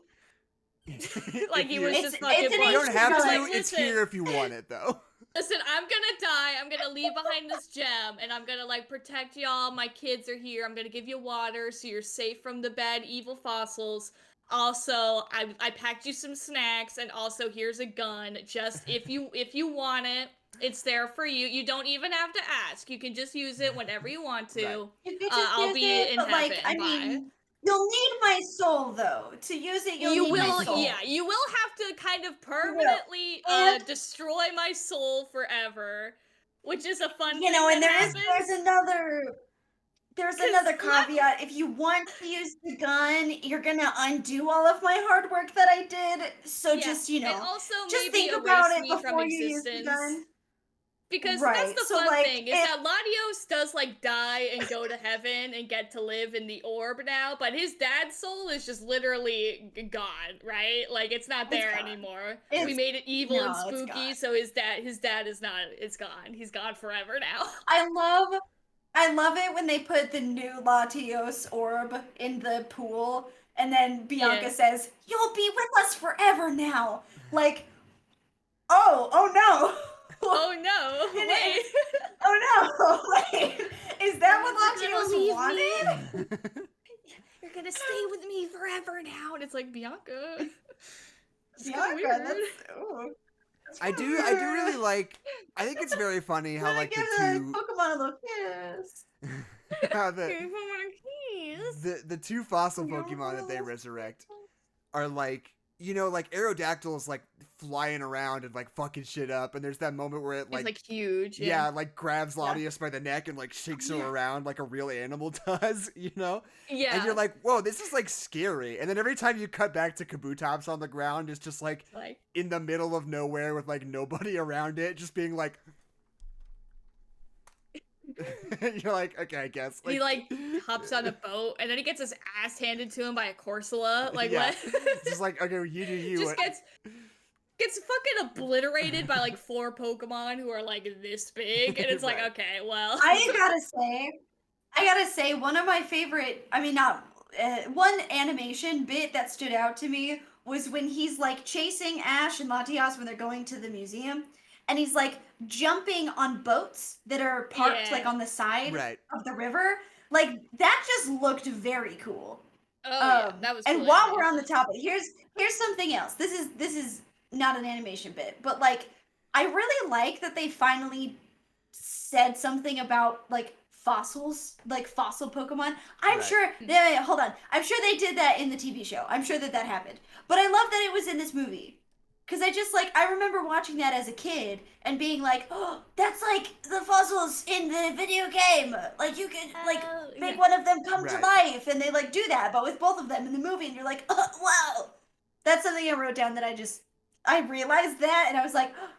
If Like he you- was It's- just fucking. it's an You don't ancient have to. relic. It's Listen. here if you want it, though. Listen, I'm gonna die. I'm gonna leave behind this gem, and I'm gonna like protect y'all. My kids are here. I'm gonna give you water so you're safe from the bad, evil fossils. Also, I packed you some snacks, and also here's a gun. Just if you want it, it's there for you. You don't even have to ask. You can just use it whenever you want to. Right. You could I'll use be it, in but like, heaven, I bye. mean, you'll need my soul though. To use it, you'll You need will, my soul. yeah, you will have to kind of permanently And- destroy my soul forever, which is a fun You know, thing and that happens. there's another there's another caveat. If you want to use the gun, you're gonna undo all of my hard work that I did. So just, and also just maybe think about erase it me from before you use the existence. gun. Because Right, that's the so, fun like, thing, is that Latios does, like, die and go to heaven and get to live in the orb now, but his dad's soul is just literally gone, right? Like, it's not there gone. anymore. It's- We made it evil and no, it's spooky, gone. so his dad is not, it's gone. He's gone forever now. I love it when they put the new Latios orb in the pool, and then Bianca Yeah. says, "You'll be with us forever now." Like, oh no. Oh no, It wait. is. Oh no! Wait, is that what You're gonna leave Latios wanted? You're gonna stay with me forever now. And it's like, Bianca. It's Bianca, kinda weird. I do really like. I think it's very funny how like give the the two Pokemon a little kiss. how Okay, if I wanna kiss. the two fossil You're Pokemon that they real. resurrect are like, like Aerodactyl is like flying around and like fucking shit up, and there's that moment where it It's like huge. yeah, like grabs Yeah. Latios by the neck and like shakes her Yeah. around like a real animal does, Yeah. And you're like, whoa, this is like scary. And then every time you cut back to Kabutops on the ground, it's just like like in the middle of nowhere with like nobody around it, just being like you're like, okay, I guess. he like hops on a boat and then he gets his ass handed to him by a Corsola. Like yeah. what? Just like, okay, well, you do you. Just gets fucking obliterated by like 4 Pokemon who are like this big, and it's like, Right. okay, well. I gotta say, one of my favorite, I mean, not one animation bit that stood out to me was when he's like chasing Ash and Latios when they're going to the museum, and he's like jumping on boats that are parked Yeah. like on the side Right. of the river. Like that just looked very cool. Oh yeah, that was And cool while we're on animation. the topic, here's something else. This is not an animation bit, but like I really like that they finally said something about like fossils, like fossil Pokemon. I'm Right. sure hold on. I'm sure they did that in the TV show. I'm sure that happened. But I love that it was in this movie. Cuz I remember watching that as a kid and being like, "Oh, that's like the fossils in the video game. Like you could like make one of them come to Right. life," and they like do that, but with both of them in the movie, and you're like, "Oh, wow." That's something I wrote down that I realized that, and I was like, oh,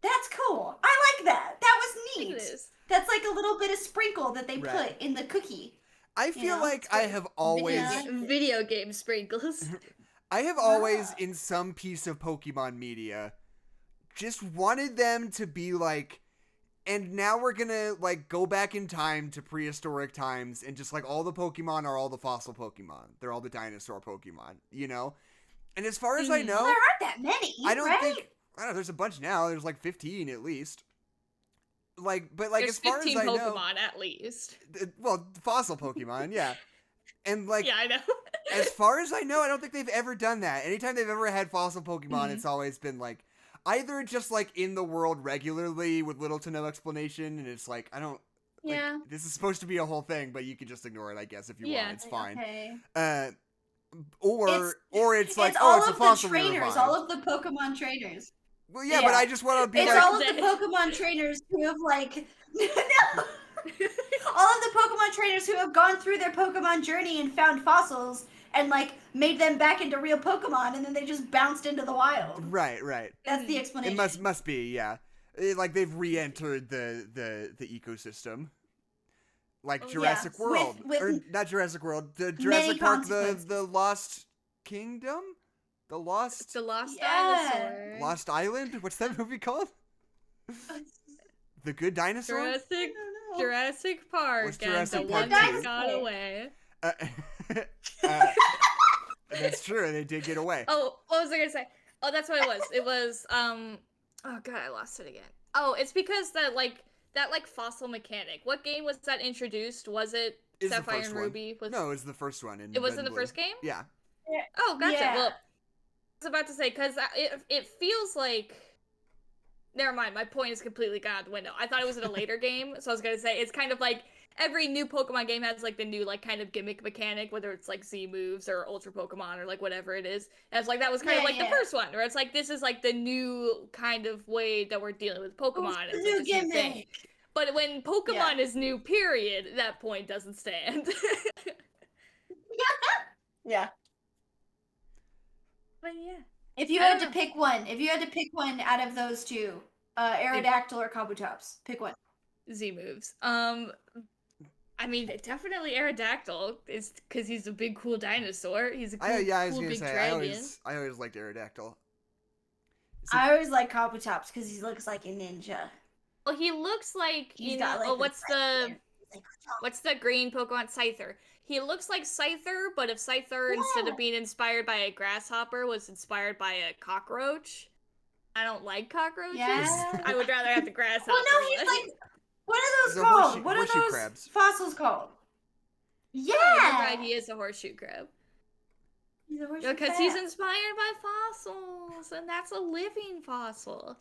"That's cool. I like that. That was Look neat." at this. That's like a little bit of sprinkle that they Right. put in the cookie. I feel like I have always Video game sprinkles. I have always in some piece of Pokemon media just wanted them to be like, and now we're gonna like go back in time to prehistoric times and just like all the Pokemon are all the fossil Pokemon. They're all the dinosaur Pokemon, And as far as I know, There aren't that many. I don't right? think I don't know, there's a bunch now. There's like 15 at least. But like There's as far 15 as I Pokemon at least. well, fossil Pokemon, yeah. And like Yeah, I know. as far as I know, I don't think they've ever done that. Anytime they've ever had fossil Pokemon, it's always been like either just like in the world regularly with little to no explanation, and it's like I don't. Like, Yeah. this is supposed to be a whole thing, but you can just ignore it, I guess, if you Yeah. want. It's fine. Okay. Or it's like, it's oh, all it's a of fossil the we trainers, revived. all of the Pokemon trainers. Well, yeah, but Yeah. I just want to be It's like, all of the Pokemon trainers who have like no. All of the Pokemon trainers who have gone through their Pokemon journey and found fossils and like made them back into real Pokemon, and then they just bounced into the wild. right. That's the It explanation. must be, yeah. Like they've re-entered the ecosystem, like Oh, yeah. Jurassic World, With or not Jurassic World, the many Jurassic Park, consequences. the Lost Kingdom, the Lost The Lost Yeah. Dinosaur. Lost Island. What's that movie called? The Good Dinosaur. Jurassic Park What's and Jurassic the Park one that 2? got away. That's true. They did get away. Oh, what was I gonna say? Oh, that's what it was. It was oh god, I lost it again. Oh, it's because that fossil mechanic. What game was that introduced? Was it Is the Sapphire first and one. Ruby? No, it was the first one. It was in the first game? Yeah. Oh, gotcha. Yeah. Well, I was about to say, because it feels like... Never mind, my point is completely gone out the window. I thought it was in a later game, so I was going to say, it's kind of like every new Pokemon game has like the new like kind of gimmick mechanic, whether it's like Z moves or Ultra Pokemon or like whatever it is. And it's like that was kind of like the first one, where it's like this is like the new kind of way that we're dealing with Pokemon. the It's new like this new thing. gimmick. But when Pokemon is new, period, that point doesn't stand. Yeah. But yeah. If you had to pick one out of those two, Aerodactyl or Kabutops, pick one. Z moves. I mean, definitely Aerodactyl is because he's a big, cool dinosaur. He's a cool, big dragon. I always liked Aerodactyl. I always like Kabutops because he looks like a ninja. Well, he looks like what's the green Pokemon? Scyther. He looks like Scyther, but if Scyther instead of being inspired by a grasshopper was inspired by a cockroach. I don't like cockroaches. Yeah. I would rather have the grasshopper. Well, no, he's like, what are those called? What are those crabs. Fossils called? Yeah. You're right, he is a horseshoe crab. He's a horseshoe crab. Because he's inspired by fossils, and that's a living fossil.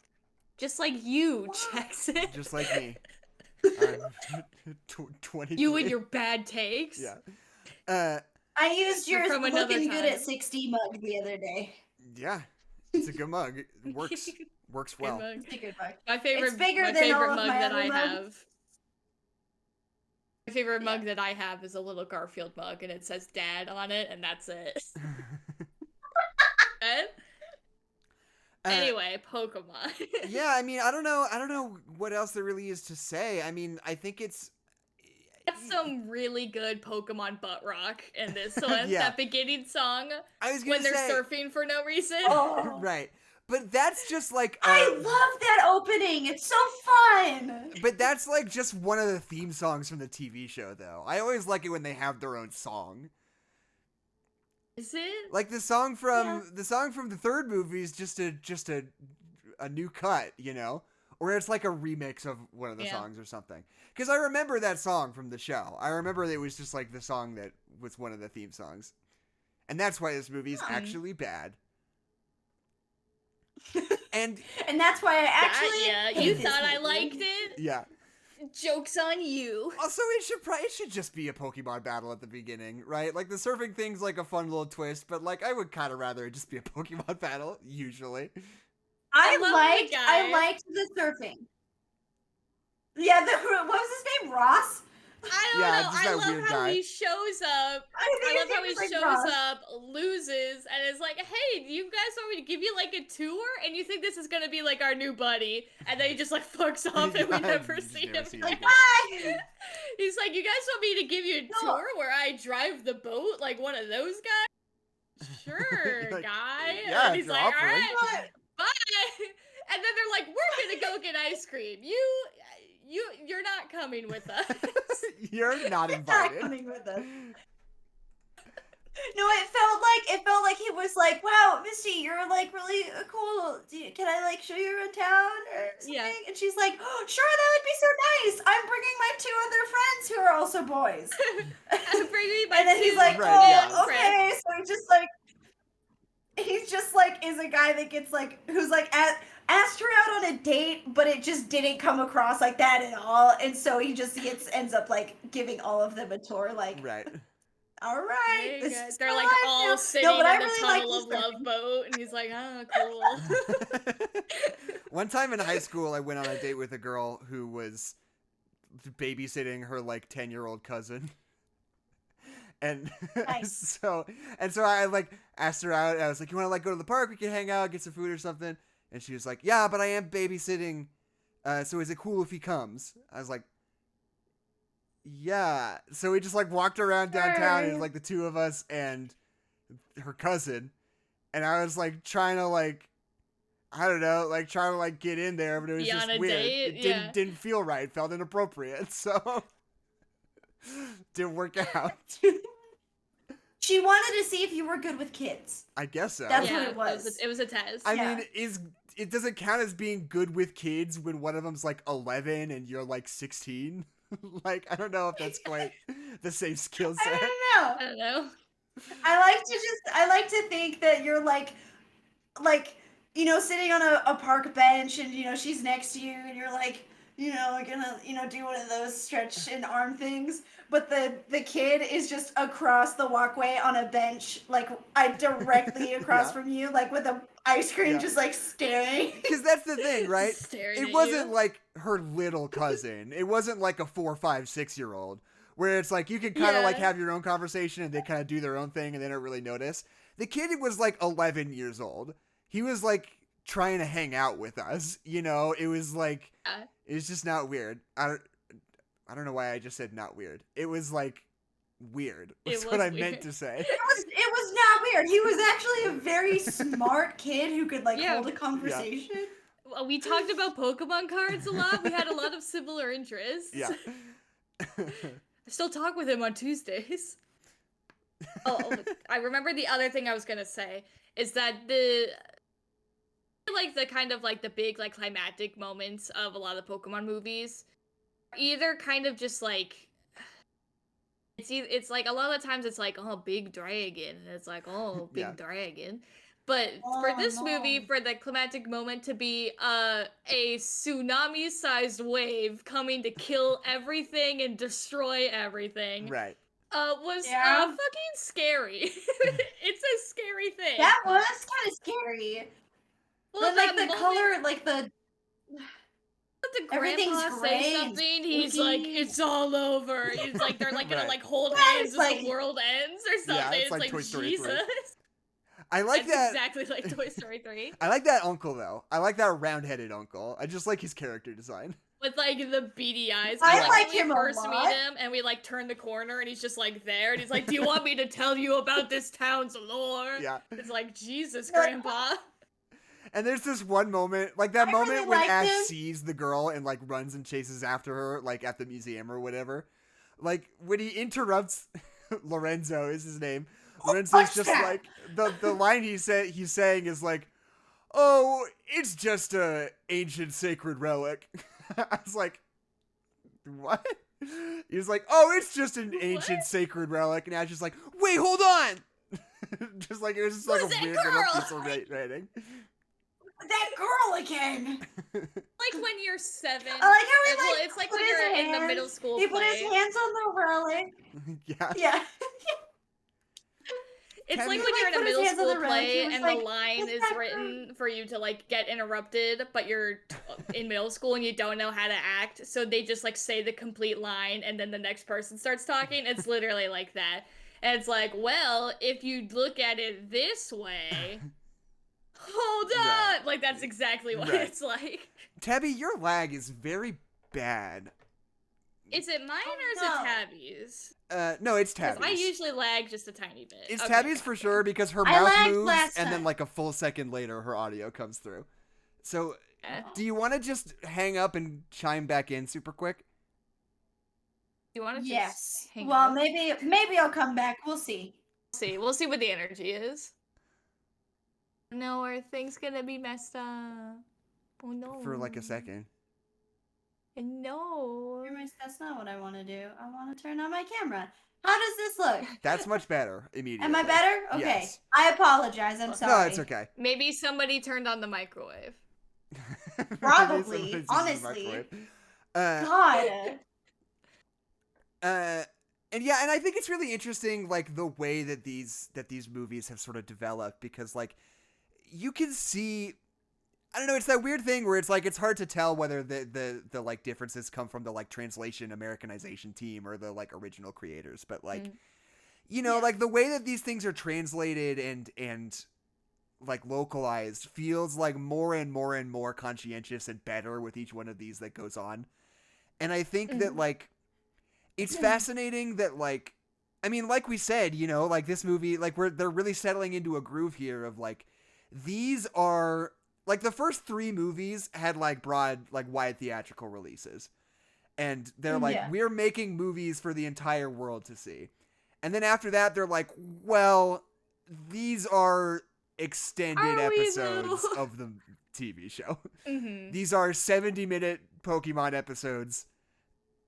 Just like you, Jackson. Just like me. 23. You and your bad takes. Yeah. I used your looking good at 60 mug the other day. Yeah. It's a good mug. It works well. It's a good mug. My favorite mug that I have. My favorite mug that I have is a little Garfield mug, and it says "Dad" on it, and that's it. Anyway, Pokemon. Yeah, I mean, I don't know what else there really is to say. I mean, I think it's some really good Pokemon butt rock in this one. Yeah. That beginning song I was when they're surfing for no reason. Oh. Right. But that's just like I love that opening. It's so fun. But that's like just one of the theme songs from the TV show, though. I always like it when they have their own song. Is it? Like the song from the third movie is just a new cut, you know? Or it's like a remix of one of the songs or something. Because I remember that song from the show. I remember it was just like the song that was one of the theme songs. And that's why this movie is actually bad. And that's why I actually you thought I liked it? Yeah. Joke's on you. Also, it should just be a Pokemon battle at the beginning, right? Like the surfing thing's like a fun little twist, but like I would kind of rather it just be a Pokemon battle usually. I liked the surfing. Yeah, what was his name? Ross? I don't know. I love how he shows up. I love how he shows up, loses, and is like, "Hey, do you guys want me to give you like a tour?" And you think this is gonna be like our new buddy, and then he just like fucks off, and we never see him. Like, bye. He's like, "You guys want me to give you a tour where I drive the boat like one of those guys?" Sure, like, guy. Yeah, and he's like, "All right, bye." And then they're like, "We're gonna go get ice cream. You're not coming with us." You're not invited. Not coming with us. No, it felt like he was like, "Wow, Misty, you're like really cool. Can I like show you around town or something?" Yeah. And she's like, "Oh, sure, that would be so nice. I'm bringing my 2 other friends who are also boys." I'm bringing my and then he's like, okay. So he's just like is a guy that gets like who's like asked her out on a date, but it just didn't come across like that at all, and so he just ends up like giving all of them a tour, like right. All right, they're like all sitting in the tunnel of love boat, and he's like, "Oh, cool." One time in high school, I went on a date with a girl who was babysitting her like 10-year-old cousin. And nice. so I like asked her out. I was like, "You want to like go to the park? We can hang out, get some food or something." And she was like, "Yeah, but I am babysitting. So is it cool if he comes?" I was like, "Yeah." So we just like walked around downtown. It was like the 2 of us and her cousin. And I was like trying to like, I don't know, like trying to like get in there, but it was just weird. It didn't feel right. It felt inappropriate. So didn't work out. She wanted to see if you were good with kids. I guess so. That's what it was. It was a test. I mean, it doesn't count as being good with kids when one of them's like 11 and you're like 16. Like, I don't know if that's quite the same skill set. I don't know. I like to think that you're like, you know, sitting on a park bench and, you know, she's next to you and you're like, gonna, do one of those stretch and arm things. But the kid is just across the walkway on a bench, like directly across Yeah. from you, like with a ice cream, Yeah. just like staring. Because that's the thing, right? Staring It at wasn't you. like her little cousin. It wasn't like a 4, 5, 6-year-old where it's like you can kind of like Yeah. have your own conversation and they kind of do their own thing and they don't really notice. The kid was like 11 years old. He was like trying to hang out with us. It was like it was just not weird. I don't know why I just said not weird. It was like weird. That's what I meant to say. It was not weird. He was actually a very smart kid who could like Yeah. hold a conversation. Well, we talked about Pokemon cards a lot. We had a lot of similar interests. Yeah. I still talk with him on Tuesdays. I remember the other thing I was gonna say is that the kind of like the big like climactic moments of a lot of Pokemon movies are either kind of just like it's like a lot of the times it's like, oh, big dragon, and it's like, oh, big Yeah. dragon. But for this movie, for the climactic moment to be a tsunami-sized wave coming to kill everything and destroy everything, Right. was Yeah. fucking scary. It's a scary thing. That was kind of scary. Well, But like that the moment- color, like the the everything's grandpa gray say and something, he's spooky. like, it's all over. He's like, they're like gonna Right. like hold Yeah, hands it's as like- the world ends or something. Yeah, it's it's like like Toy Story 3. Jesus. I like That's that. exactly like Toy Story 3. I like that uncle though. I like that round-headed uncle. I just like his character design. With like the beady eyes. I And, like when we him a first lot. meet him and we like turn the corner and he's just like there and he's like, do you want me to tell you about this town's lore? Yeah. It's like, Jesus, Grandpa. And there's this one moment, like that I moment really when liked Ash him. sees the girl and like runs and chases after her, like at the museum or whatever. Like when he interrupts Lorenzo is his name. Lorenzo's what's just that? like the line he's saying is like, "Oh, it's just a ancient sacred relic." I was like, "What?" He was like, "Oh, it's just an ancient What? sacred relic," and Ash is like, "Wait, hold on." Just like it was just like Who's a that weird little girl? piece of writing. that girl again. Like when you're 7. I like how he Well, like it's like put when his you're in the hands- middle school He put his play. hands on the relic. Yeah. Yeah. It's Can like you, when you're in a put his middle hands on school the relic, he play was and like, the line "Is is that written for you to like get interrupted, but you're in middle school and you don't know how to act, so they just like say the complete line and then the next person starts talking. It's literally like that. And it's like, well, if you look at it this way, hold on. Right. Like that's exactly what Right. it's like. Tabby, your lag is very bad. Is it mine or is no. it Tabby's? No, it's 'Cause Tabby's. I usually lag just a tiny bit. It's Okay, Tabby's for gotcha. sure because her I mouth lagged moves last and then time. like a full second later her audio comes through. So, Eh. do you want to just hang up and chime back in super quick? You want to Yes. just hang Well, up? maybe I'll come back. We'll see. We'll see what the energy is. No, are things gonna be messed up? Oh no. For like a second. No. That's not what I want to do. I want to turn on my camera. How does this look? That's much better immediately. Am I better? Okay. Yes. I apologize. I'm sorry. No, it's okay. Maybe somebody turned on the microwave. Probably, Somebody's using the honestly. microwave. God. And yeah, and I think it's really interesting, like the way that these movies have sort of developed, because like you can see, I don't know, it's that weird thing where it's like it's hard to tell whether the like differences come from the like translation Americanization team or the like original creators, but like you know, Yeah. like the way that these things are translated and like localized feels like more and more and more conscientious and better with each one of these that goes on. And I think that like it's fascinating that like, I mean, like we said, you know, like this movie, like they're really settling into a groove here of like, these are like the first 3 movies had like broad, like wide theatrical releases. And they're like, Yeah. we're making movies for the entire world to see. And then after that, they're like, well, these are extended Are we episodes though? of the TV show. Mm-hmm. These are 70-minute Pokemon episodes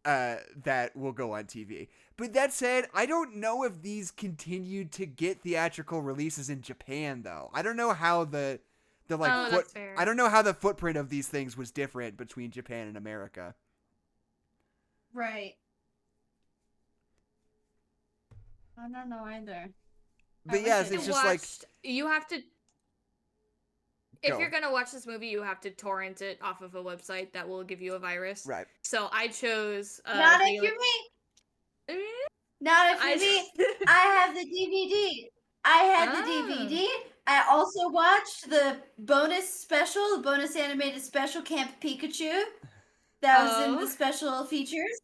that will go on TV. But that said, I don't know if these continued to get theatrical releases in Japan, though. I don't know how the The like Oh, foot. that's fair. I don't know how the footprint of these things was different between Japan and America. Right. I don't know either. But wish yes, I it's did. just like You have to. If Go. you're gonna watch this movie, you have to torrent it off of a website that will give you a virus. right. So I chose. Not the- if you're me. Eh, Not if I- you're me. I have the DVD. I had the Ah. DVD. I also watched the bonus animated special Camp Pikachu. That was in Oh. the special features.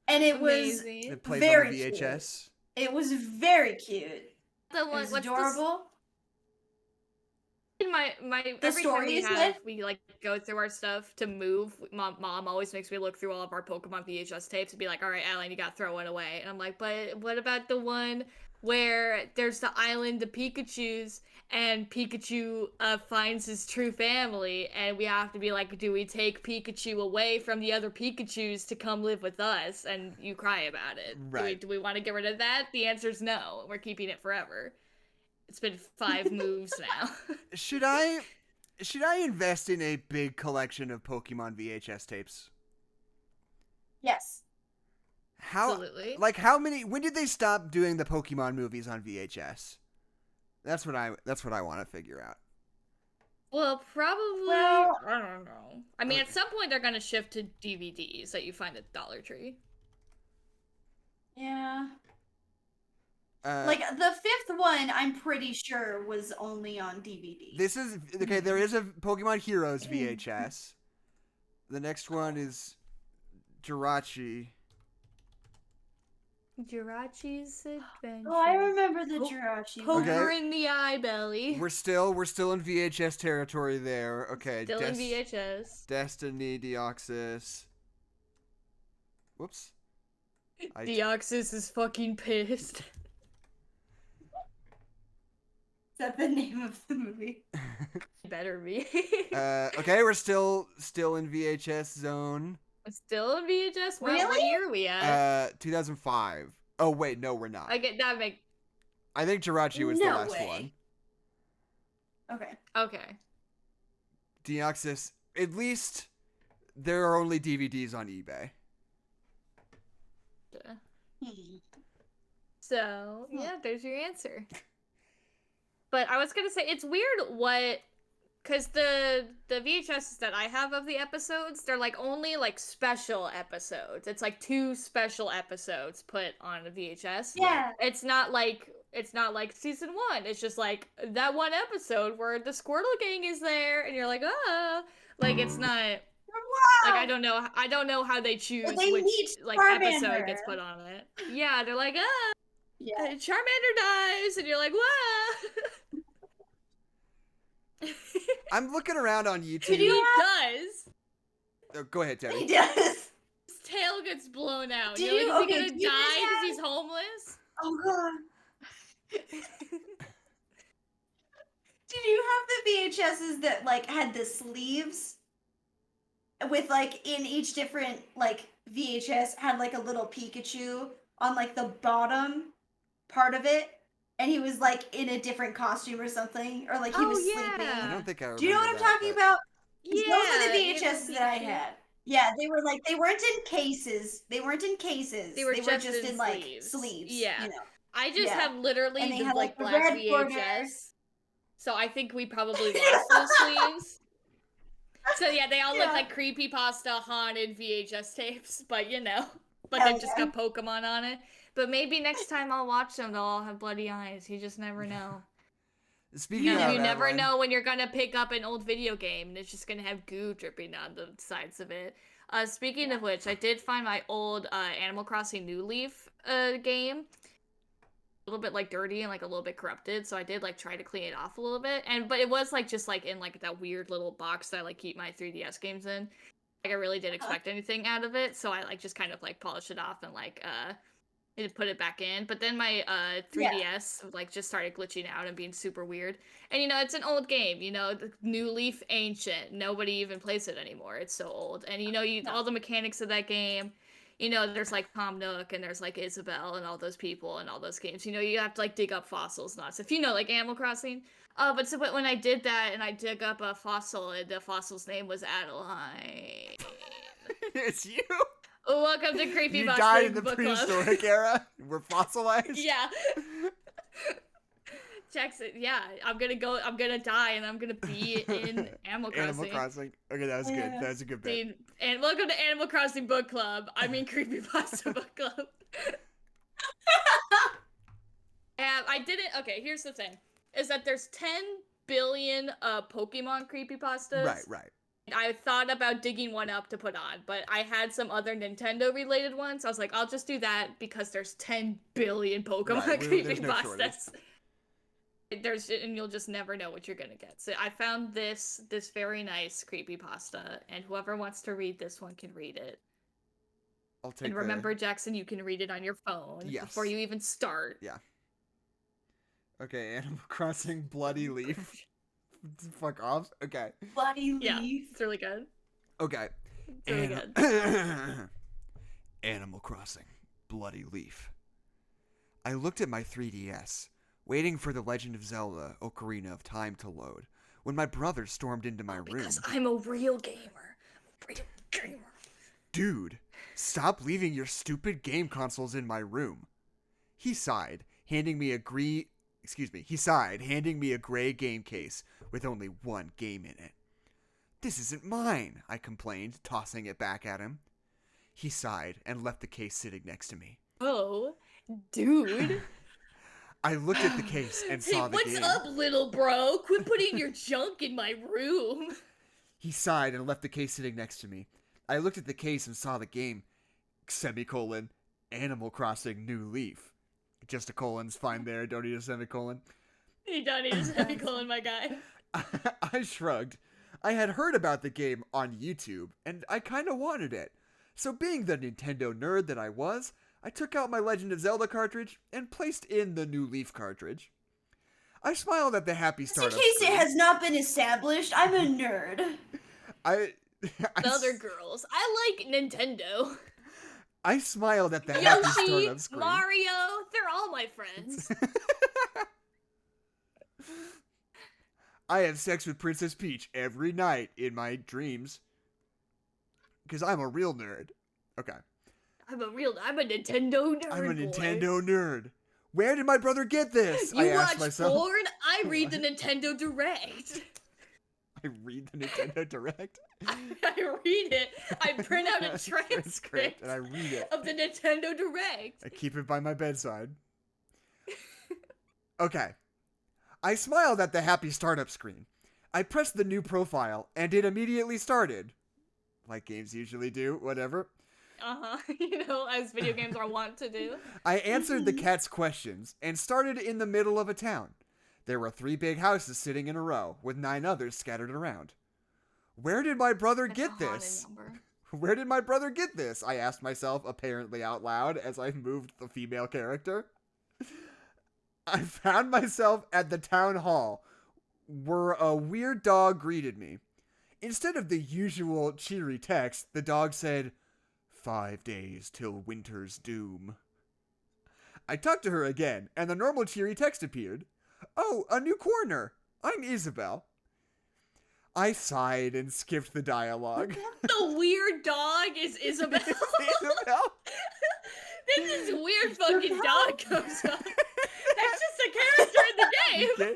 And it was Amazing. It plays very on the VHS. It was very cute. The It one, was what's adorable. In my The every time story we is have good. we like go through our stuff to move. Mom always makes me look through all of our Pokemon VHS tapes and be like, "All right, Alan, you gotta throw one away." And I'm like, "But what about the one where there's the island of Pikachu's and Pikachu finds his true family, and we have to be like, do we take Pikachu away from the other Pikachu's to come live with us?" And you cry about it. Right. Do we want to get rid of that? The answer is no. We're keeping it forever. It's been 5 moves now. Should I invest in a big collection of Pokemon VHS tapes? Yes. How Absolutely. like how many when did they stop doing the Pokemon movies on VHS? That's what I want to figure out. Well, probably. Well- I don't know. I mean, Okay. at some point they're gonna shift to DVDs that you find at Dollar Tree. Yeah. Uh, Like the fifth one, I'm pretty sure was only on DVD. this is okay. There is a Pokemon Heroes VHS. The next one is Jirachi. Jirachi's Adventure. Oh, I remember the Po- Jirachi Poker one. Okay. in the eye belly. We're still in VHS territory there. Okay. Still in VHS. Destiny, Deoxys. Whoops. I- Deoxys is fucking pissed. Is that the name of the movie? Better be. Okay, we're still in VHS zone. Still in VHS. What Really? year are we at? 2005. Oh wait, no, we're not. I get that. I think Jirachi was the No last way. one. Okay. Okay. Deoxys. At least there are only DVDs on eBay. So, yeah, there's your answer. But I was gonna say, it's weird because the VHSs that I have of the episodes, they're like only like special episodes. It's like 2 special episodes put on a VHS. Yeah. It's not like season 1. It's just like that one episode where the Squirtle gang is there, and you're like, ah, like it's not. Like I don't know how they choose they which need like episode Charmander. gets put on it. Yeah, they're like, Yeah. Charmander dies, and you're like, what? I'm looking around on YouTube. He does. Oh, go ahead, He Tabi. does. His tail gets blown out. Did You're like, you- is he okay, gonna do you guys die because have- he's homeless? Oh god. Did you have the VHSs that like had the sleeves? With like in each different like VHS had like a little Pikachu on like the bottom part of it, and he was like in a different costume or something, or like he Oh, was yeah. I sleeping. don't think I remember Do you know what I'm that, talking but- about? Yeah. Those are the you have VHSs a that I Pikachu. had. Yeah, they were like they weren't in cases. They weren't in cases. They were just just in in like sleeves. sleeves. Yeah. You know. I just Yeah. have literally And they the had, like like, the black red VHS. border. So I think we probably lost those sleeves. So yeah, they all Yeah. look like creepypasta haunted VHS tapes, but you know, but Hell they've just yeah. got Pokemon on it. But maybe next time I'll watch them, they'll all have bloody eyes. You just never know. Speaking You, of you never Adeline, know when you're gonna pick up an old video game and it's just gonna have goo dripping down the sides of it. Speaking of which, I did find my old Animal Crossing New Leaf game. A little bit like dirty and like a little bit corrupted, so I did like try to clean it off a little bit, but it was like just like in like that weird little box that I like keep my 3DS games in. Like I really didn't expect anything out of it, so I like just kind of like polished it off and like put it back in. But then my 3DS like just started glitching out and being super weird. And you know, it's an old game, you know, the New Leaf ancient. Nobody even plays it anymore. It's so old. And you know, all the mechanics of that game, there's like Tom Nook and there's like Isabelle and all those people and all those games. You have to like dig up fossils, not if like Animal Crossing. But when I did that and I dug up a fossil and the fossil's name was Adeline. It's you. Welcome to Creepy You Box died in the Book Club. prehistoric era. We're fossilized. Yeah. Jackson, yeah, I'm gonna die and I'm gonna be in Animal Crossing. Animal Crossing. Okay, that was good. That was a good bit. And welcome to Animal Crossing Book Club. I mean Creepypasta Book Club. I didn't. Okay, here's the thing: is that there's 10 billion Pokemon creepypastas. Right. I thought about digging one up to put on, but I had some other Nintendo related ones. I was like, I'll just do that because there's 10 billion Pokemon creepypastas. And you'll just never know what you're gonna get. So I found this very nice creepypasta, and whoever wants to read this one can read it. I'll take. And remember, Jackson, you can read it on your phone before you even start. Yeah. Okay, Animal Crossing Bloody Leaf. Fuck off. Okay. Bloody Leaf. Yeah, it's really good. Okay. It's really good. Animal Crossing Bloody Leaf. I looked at my 3DS, waiting for The Legend of Zelda: Ocarina of Time to load, when my brother stormed into my room. Because I'm a real gamer. Dude, stop leaving your stupid game consoles in my room. He sighed, handing me a gray game case with only one game in it. This isn't mine, I complained, tossing it back at him. He sighed and left the case sitting next to me. Oh, dude. I looked at the case and saw the game. What's up, little bro? Quit putting your junk in my room. He sighed and left the case sitting next to me. I looked at the case and saw the game, Animal Crossing New Leaf. Just a colon's fine there, don't need a semicolon. You don't need a semicolon, my guy. I shrugged. I had heard about the game on YouTube, and I kinda wanted it. So being the Nintendo nerd that I was, I took out my Legend of Zelda cartridge and placed in the New Leaf cartridge. I smiled at the happy startup. In case it has not been established, I'm a nerd. Other girls. I like Nintendo. I smiled at the happy startup screen. Mario, they're all my friends. I have sex with Princess Peach every night in my dreams. Because I'm a real nerd. Okay. I'm a Nintendo nerd. I'm a Nintendo nerd. Where did my brother get this? You I asked watch myself. porn? I read the Nintendo Direct. I read the Nintendo Direct? I read it. I print out a transcript and I read it. of the Nintendo Direct. I keep it by my bedside. Okay. I smiled at the happy startup screen. I pressed the new profile, and it immediately started. Like games usually do, whatever. As video games are wont to do. I answered the cat's questions, and started in the middle of a town. There were 3 big houses sitting in a row, with 9 others scattered around. Where did my brother get this? Where did my brother get this? I asked myself, apparently out loud, as I moved the female character. I found myself at the town hall, where a weird dog greeted me. Instead of the usual cheery text, the dog said, 5 days till winter's doom. I talked to her again, and the normal cheery text appeared. Oh, a new corner. I'm Isabelle. I sighed and skipped the dialogue. The weird dog is Isabelle. Isabelle? Then this weird fucking dog comes up. That's just a character in the game. Okay.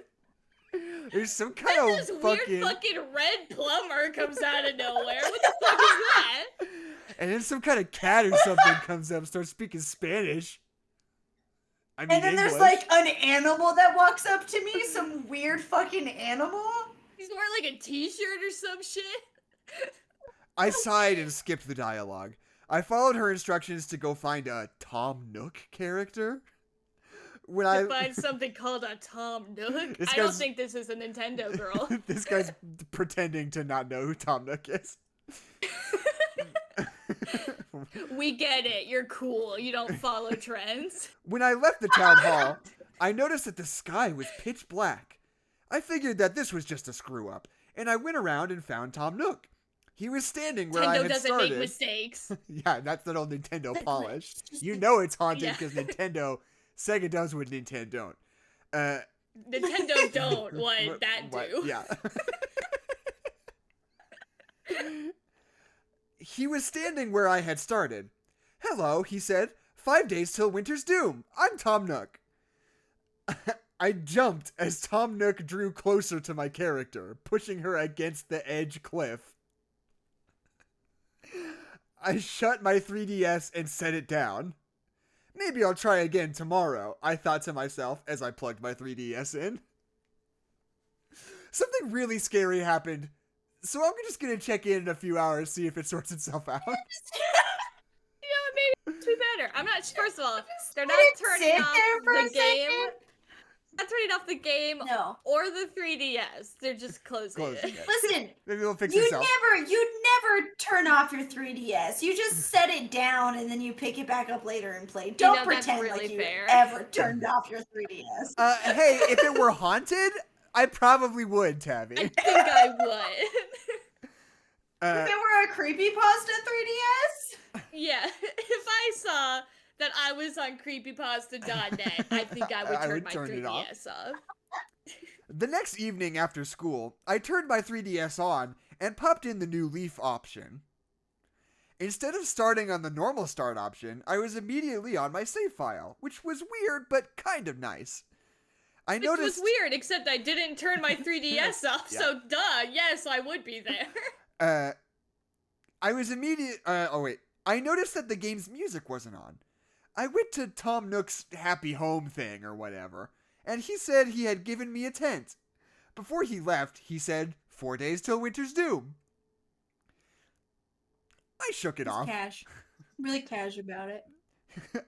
There's some kind of this weird fucking red plumber comes out of nowhere. What the fuck is that? And then some kind of cat or something comes up and starts speaking Spanish. And then English. there's like an animal that walks up to me, some weird fucking animal. He's wearing like a t-shirt or some shit. I sighed and skipped the dialogue. I followed her instructions to go find a Tom Nook character. Find something called a Tom Nook? I don't think this is a Nintendo girl. This guy's pretending to not know who Tom Nook is. We get it. You're cool. You don't follow trends. When I left the town hall, I noticed that the sky was pitch black. I figured that this was just a screw-up, and I went around and found Tom Nook. He was standing where I Nintendo had doesn't started. make mistakes. Yeah, that's that old Nintendo The polish. glitch. You know it's haunted Yeah. because Sega does what Nintendo don't. Nintendo don't what that What? do. Yeah. He was standing where I had started. "Hello," he said. "5 days till winter's doom. I'm Tom Nook." I jumped as Tom Nook drew closer to my character, pushing her against the edge cliff. I shut my 3DS and set it down. Maybe I'll try again tomorrow, I thought to myself as I plugged my 3DS in. Something really scary happened, so I'm just gonna check in a few hours, see if it sorts itself out. You know, maybe it's better. I'm not. First of all, they're not Let it turning sit off there for the a game. second. Not turning off the game No. or the 3DS. They're just closing Closing it. it. Listen, Maybe it'll fix you'd itself. never turn off your 3DS. You just set it down and then you pick it back up later and play. Don't know, that's pretend really like you fair. ever turned off your 3DS. Hey, if it were haunted, I probably would, Tabi. I think I would. If it were a creepypasta 3DS? Yeah, if I saw that I was on creepypasta.net, I think I would I turn would my turn it 3DS off. The next evening after school, I turned my 3DS on and popped in the new Leaf option. Instead of starting on the normal start option, I was immediately on my save file, which was weird but kind of nice. I Which noticed was weird, except I didn't turn my 3DS off, Yeah. so duh, yes, I would be there. I noticed that the game's music wasn't on. I went to Tom Nook's Happy Home thing or whatever, and he said he had given me a tent. Before he left, he said, 4 days till winter's doom. I shook it off. Cash. Really cash about it.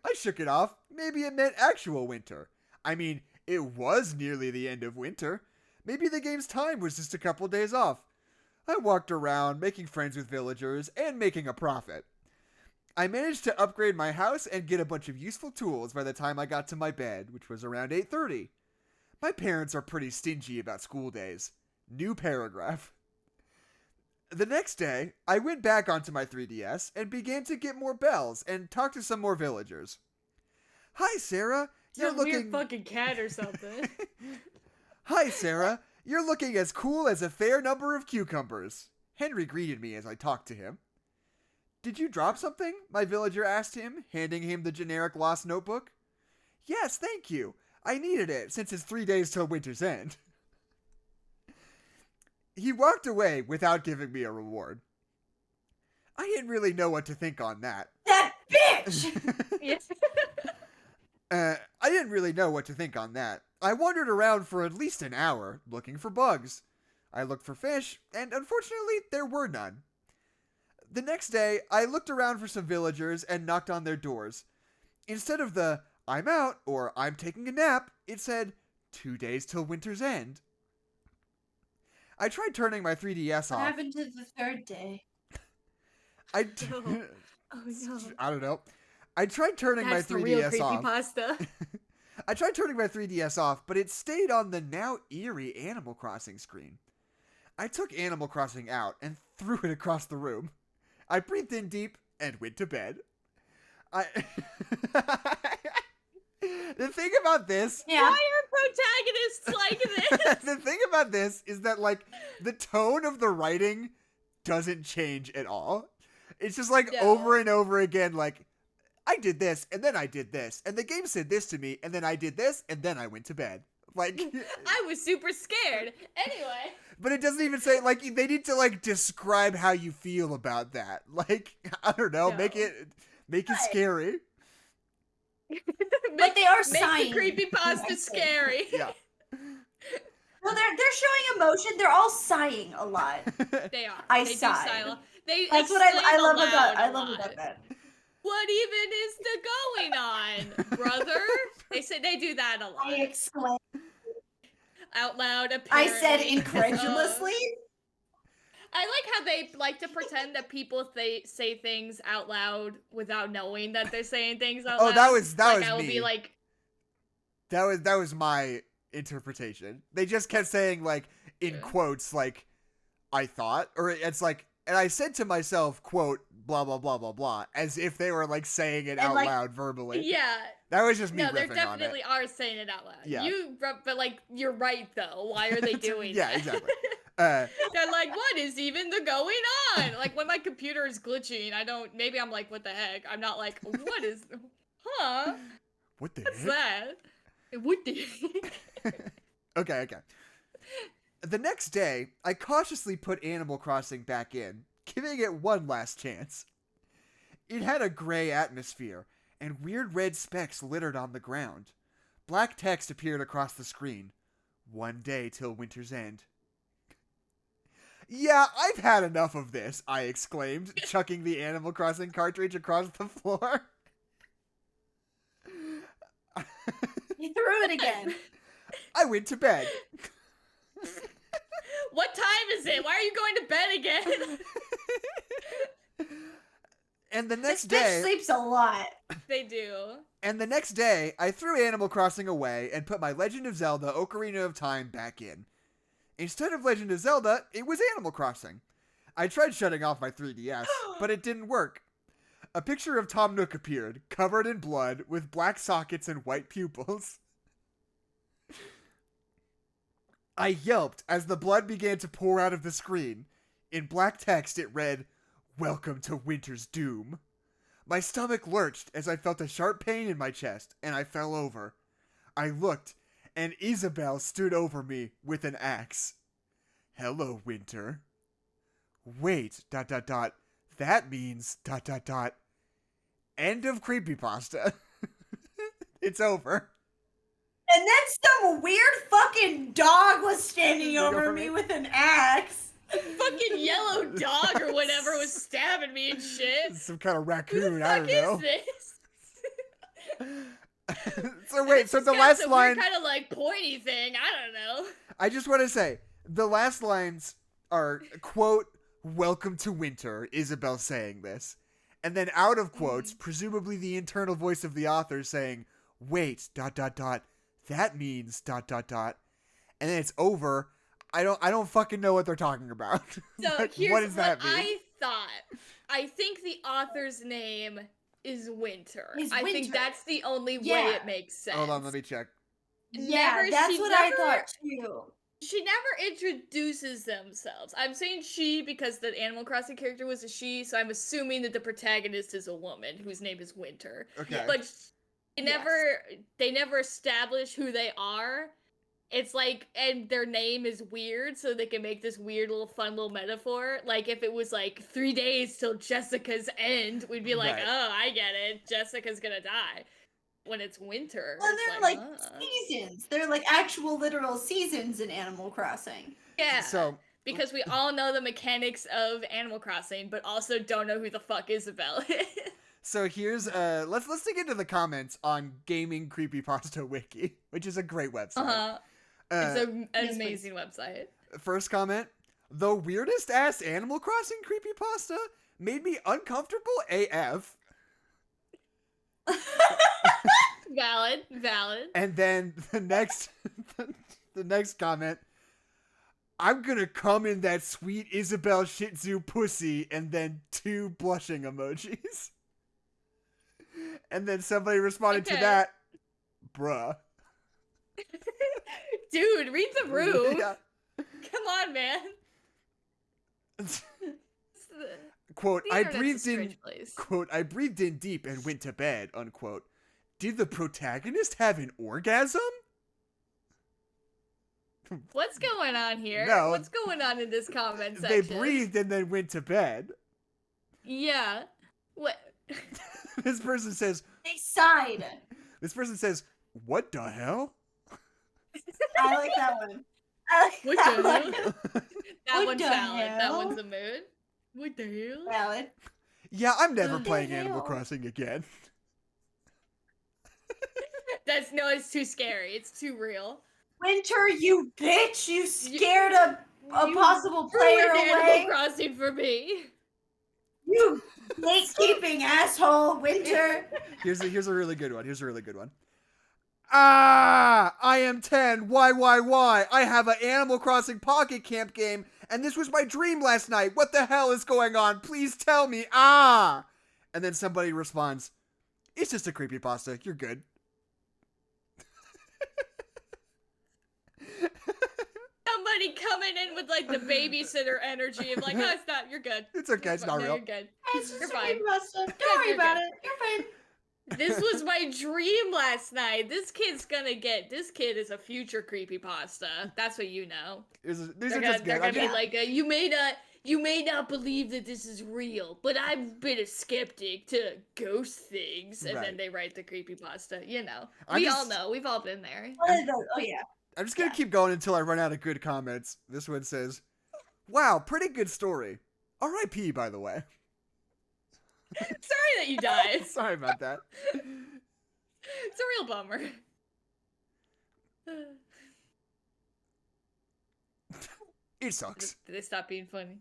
I shook it off. Maybe it meant actual winter. I mean, it was nearly the end of winter. Maybe the game's time was just a couple days off. I walked around, making friends with villagers, and making a profit. I managed to upgrade my house and get a bunch of useful tools by the time I got to my bed, which was around 8:30. My parents are pretty stingy about school days. New paragraph. The next day, I went back onto my 3DS and began to get more bells and talk to some more villagers. "Hi, Sarah. You're Some looking... weird fucking cat or something. Hi, Sarah. You're looking as cool as a fair number of cucumbers." Henry greeted me as I talked to him. "Did you drop something?" my villager asked him, handing him the generic lost notebook. "Yes, thank you. I needed it since it's 3 days till winter's end." He walked away without giving me a reward. I didn't really know what to think on that. That bitch! Yes. I didn't really know what to think on that. I wandered around for at least an hour, looking for bugs. I looked for fish, and unfortunately, there were none. The next day, I looked around for some villagers and knocked on their doors. Instead of the "I'm out" or "I'm taking a nap," it said 2 days till winter's end. I tried turning my 3DS What off. happened to the third day? I Oh no. I don't know. I tried turning That's my the real 3DS off. creepypasta. I tried turning my 3DS off, but it stayed on the now eerie Animal Crossing screen. I took Animal Crossing out and threw it across the room. I breathed in deep and went to bed. The thing about this... Yeah. Why are protagonists like this? The thing about this is that, like, the tone of the writing doesn't change at all. It's just, like, No. over and over again, like, I did this, and then I did this, and the game said this to me, and then I did this, and then I went to bed. Like... I was super scared. Anyway. But it doesn't even say, like, they need to, like, describe how you feel about that. Like, I don't know, No. make it scary. But they are Make sighing. the creepypasta scary. Yeah. Well, they're showing emotion. They're all sighing a lot. They are. I they do sighed. style. They That's what exclaim I love aloud about a lot. that. What even is the going on, brother? They do that a I lot. exclaimed. Out loud, I apparently. said incredulously. I like how they like to pretend that people say things out loud without knowing that they're saying things out loud. that was like, me. I will be like, That was my interpretation. They just kept saying, like, in quotes, like, I thought, or it's like, And I said to myself, quote, blah, blah, blah, blah, blah, as if they were, like, saying it out loud verbally. Yeah. That was just me No, riffing they on it. definitely are saying it out loud. Yeah. But like, you're right though. Why are they doing Yeah, that? exactly. They're like, what is even the going on? Like, when my computer is glitching, maybe I'm like, what the heck? I'm not like, what is, huh? What the What's heck? that? What the heck? Okay. The next day, I cautiously put Animal Crossing back in, giving it one last chance. It had a gray atmosphere, and weird red specks littered on the ground. Black text appeared across the screen. 1 day till winter's end. Yeah, I've had enough of this, I exclaimed, chucking the Animal Crossing cartridge across the floor. You threw it again. I went to bed. What time is it? Why are you going to bed again? And the next This bitch day... sleeps a lot. They do. And the next day, I threw Animal Crossing away and put my Legend of Zelda Ocarina of Time back in. Instead of Legend of Zelda, it was Animal Crossing. I tried shutting off my 3DS, but it didn't work. A picture of Tom Nook appeared, covered in blood, with black sockets and white pupils. I yelped as the blood began to pour out of the screen. In black text, it read, "Welcome to Winter's Doom." My stomach lurched as I felt a sharp pain in my chest, and I fell over. I looked, and Isabelle stood over me with an axe. "Hello, Winter." Wait, ... That means ... End of creepypasta. It's over. And then some weird fucking dog was standing over me with an axe. Fucking yellow dog or whatever was stabbing me and shit. Some kind of Who raccoon, the I fuck don't know. is this? So wait, so It's the got last some line... weird kind of like pointy thing. I don't know. I just want to say, the last lines are, quote, "Welcome to winter," Isabel saying this. And then out of quotes, presumably the internal voice of the author saying, "Wait, ... That means ... And then it's over. I don't fucking know what they're talking about. So Like, here's what does that mean? I thought. I think the author's name is Winter. Is I think Winter. that's the only way Yeah. it makes sense. Hold on, let me check. Yeah, that's what I thought too. She never introduces themselves. I'm saying she because the Animal Crossing character was a she, so I'm assuming that the protagonist is a woman whose name is Winter. Okay. But they never establish who they are. It's like, and their name is weird, so they can make this weird little fun little metaphor. Like if it was like 3 days till Jessica's end, we'd be like, Right. oh, I get it. Jessica's gonna die. When it's winter. Well, it's they're like seasons. They're like actual literal seasons in Animal Crossing. Yeah. So, Because we all know the mechanics of Animal Crossing, but also don't know who the fuck Isabelle is. so here's let's dig into the comments on Gaming Creepypasta Wiki, which is a great website. It's an yes, amazing website. First comment: the weirdest ass Animal Crossing creepypasta made me uncomfortable AF. Valid. And then the next the next comment: I'm gonna come in that sweet Isabelle Shih Tzu pussy, and then 2 blushing emojis. And then somebody responded to that, bruh. Dude, read the room. Yeah. Come on, man. Quote, The I internet's a breathed in, strange place. quote, I breathed in deep and went to bed, unquote. Did the protagonist have an orgasm? What's going on here? No. What's going on in this comment They section? breathed and then went to bed. Yeah. What? This person says, They sighed. what the hell? I like that one. I like What that the one. hell? That What one's the valid. That hell? one's a mood. What the hell? Valid. Yeah, I'm never What the playing Animal hell? Crossing again. It's too scary. It's too real. Winter, you bitch! You scared a You possible player ruined away. Animal Crossing for me. You gatekeeping asshole, Winter. Here's a really good one. Ah, I am 10. Why? I have an Animal Crossing Pocket Camp game, and this was my dream last night. What the hell is going on? Please tell me. Ah! And then somebody responds, it's just a creepypasta. You're good. Somebody coming in with like the babysitter energy of like, no, it's not. You're good. It's okay. It's not no, real. You're good. It's just You're a fine. creepypasta. Don't worry You're about good. it. You're fine. This was my dream last night. This kid is a future creepypasta. That's what you know. These are They're just good. gonna be I'm- like, you may not believe that this is real, but I've been a skeptic to ghost things. And Right. then they write the creepypasta. You know. I'm We just- all know. We've all been there. Oh yeah. I'm just gonna keep going until I run out of good comments. This one says, wow, pretty good story. R.I.P. by the way. Sorry that you died. Sorry about that. It's a real bummer. It sucks. Did they stop being funny?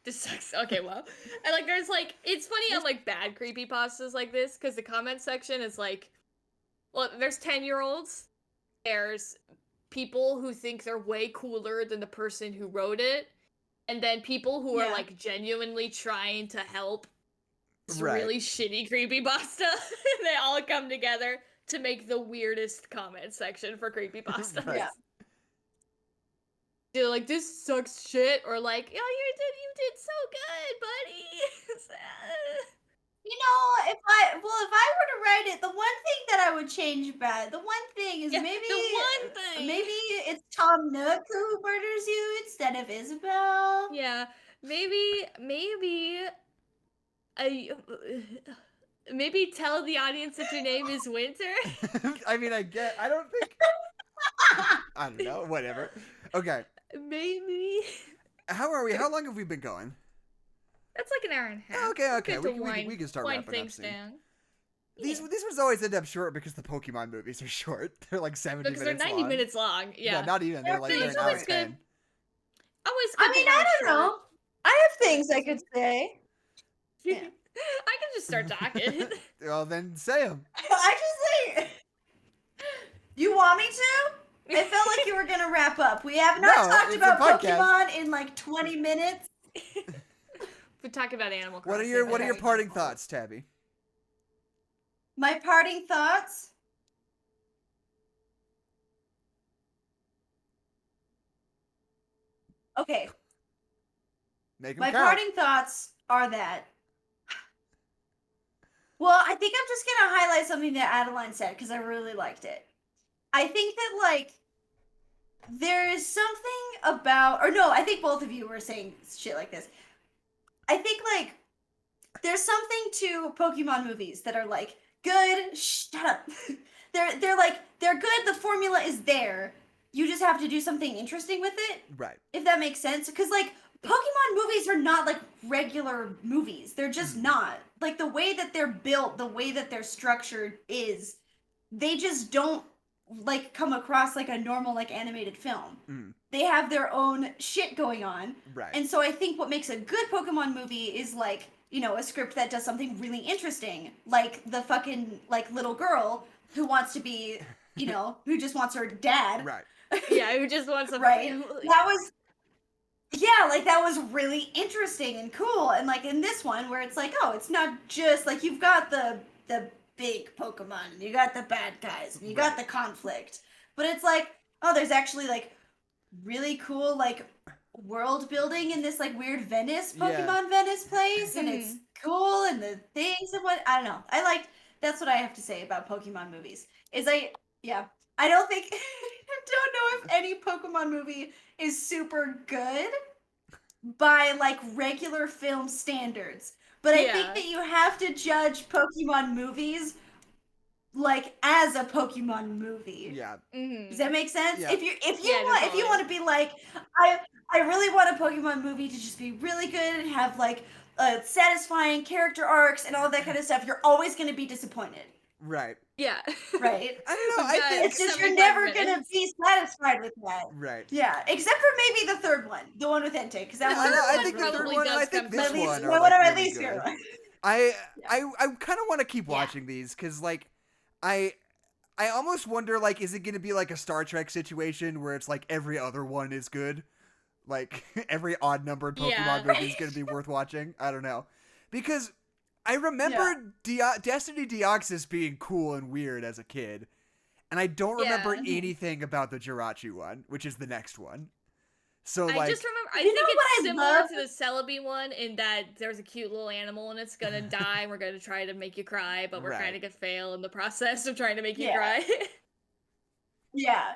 This sucks. Okay, well. And like there's like it's funny on like bad creepypastas like this, because the comment section is like, well, there's 10-year-olds, there's people who think they're way cooler than the person who wrote it, and then people who are Yeah. like genuinely trying to help this Right. really shitty creepypasta. They all come together to make the weirdest comment section for creepypastas. Right. Yeah. They're like, this sucks shit, or like, oh, you did so good, buddy. You know, if I were to write it, the one thing that I would change about it, the one thing is Yeah, maybe the one thing. maybe it's Tom Nook who murders you instead of Isabel. Yeah, maybe, maybe tell the audience that your name is Winter. I mean, I don't think. I don't know. Whatever. Okay. Maybe. How are we? How long have we been going? That's like an hour and a half. Okay. Good We to can start wind wrapping up things soon. down. These ones always end up short because the Pokemon movies are short. They're like 70 Because they're minutes 90 long. minutes long. Yeah. Not even. They're like They're they're pretty an hour always good. 10. Always I good to mean, I wind don't know. I have things I could say. short. Yeah. I can just start talking. Well, then say them. I just say, you want me to? I felt like you were gonna wrap up. We have not No, talked it's a about podcast. Pokemon in like 20 minutes. We talk about Animal What are Crossing. your Okay. parting thoughts, Tabby? My parting thoughts. Okay, Make them my count. parting thoughts are that. Well, I think I'm just gonna highlight something that Adeline said because I really liked it. I think that like there is something about, or no, I think both of you were saying shit like this. I think like there's something to Pokemon movies that are like good. Shut up. they're like they're good. The formula is there. You just have to do something interesting with it, Right. if that makes sense. Because like Pokemon movies are not like regular movies. They're just not. Like the way that they're built, the way that they're structured is, they just don't like come across like a normal like animated film. Mm. They have their own shit going on. Right. And so I think what makes a good Pokemon movie is like, you know, a script that does something really interesting. Like the fucking like little girl who wants to be, you know, who just wants her dad. Right. Yeah, who just wants a Right. family. That was, yeah, like that was really interesting and cool. And like in this one where it's like, oh, it's not just like you've got the big Pokemon and you got the bad guys and you got the conflict. But it's like, oh, there's actually like really cool like world building in this like weird Venice, Pokemon Venice place, and it's cool and the things and what I don't know. That's what I have to say about Pokemon movies. Is I don't think I don't know if any Pokemon movie is super good by like regular film standards. But I think Yeah. that you have to judge Pokemon movies like as a Pokemon movie. Yeah. Does that make sense? Yeah. If you Yeah, want totally. to be like I really want a Pokemon movie to just be really good and have like satisfying character arcs and all that kind of stuff, you're always going to be disappointed, Right. Yeah. right? I don't know. I We've got think. It's just 75 you're never going to minutes. be satisfied with that. Right. Yeah, except for maybe the third one, the one with Entei, because that Yeah, one. I one think the third probably one and I does think come this at least, one are what like am I really least good. here? I kind of want to keep watching these because like I almost wonder like is it going to be like a Star Trek situation where it's like every other one is good? Like every odd numbered Pokemon Yeah. movie is going to be worth watching. I don't know. Because I remember Destiny Deoxys being cool and weird as a kid. And I don't remember anything about the Jirachi one, which is the next one. So I like, just remember, I You think know what I it's similar love? to the Celebi one in that there's a cute little animal and it's gonna die and we're gonna try to make you cry, but we're Right. kind of gonna fail in the process of trying to make you Yeah. cry. Yeah.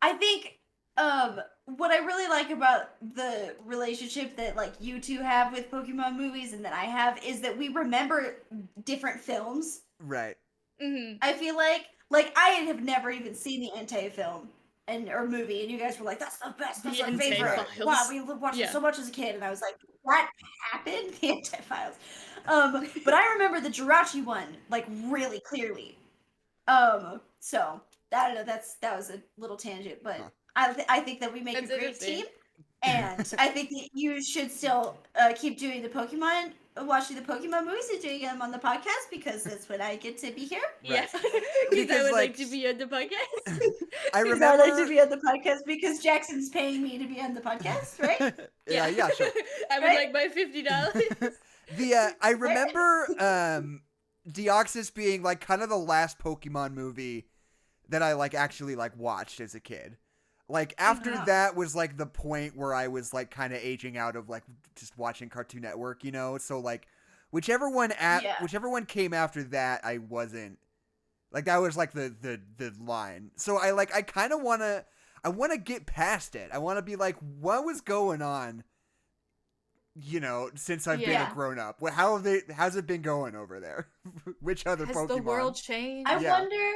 I think what I really like about the relationship that like you two have with Pokemon movies and that I have is that we remember different films. right. Mm-hmm. I feel like I have never even seen the Entei film or movie, and you guys were like, "That's the best. That's The our Entei favorite." Files. Wow, we watched Yeah. it so much as a kid, and I was like, "What happened?" The Entei Files. But I remember the Jirachi one like really clearly. So I don't know. That was a little tangent, but I think that we make That's a great interesting. team, and I think that you should still keep doing watching the Pokemon movies and doing them on the podcast because that's when I get to be here. Yeah. Right. Because I would like like, to be on the podcast. I Because I like to remember. be on the podcast because Jackson's paying me to be on the podcast, right? yeah, sure. I would Right? like my $50. I remember Deoxys being like kind of the last Pokemon movie that I like actually like watched as a kid. Like after wow. that was like the point where I was like kind of aging out of like just watching Cartoon Network, you know? So like whichever one came after that, I wasn't like, that was like the line. So I kind of want to get past it. I want to be like, what was going on, you know, since I've been a grown up? How's it been going over there? Which other Has Pokemon? the world changed? I Yeah. wonder.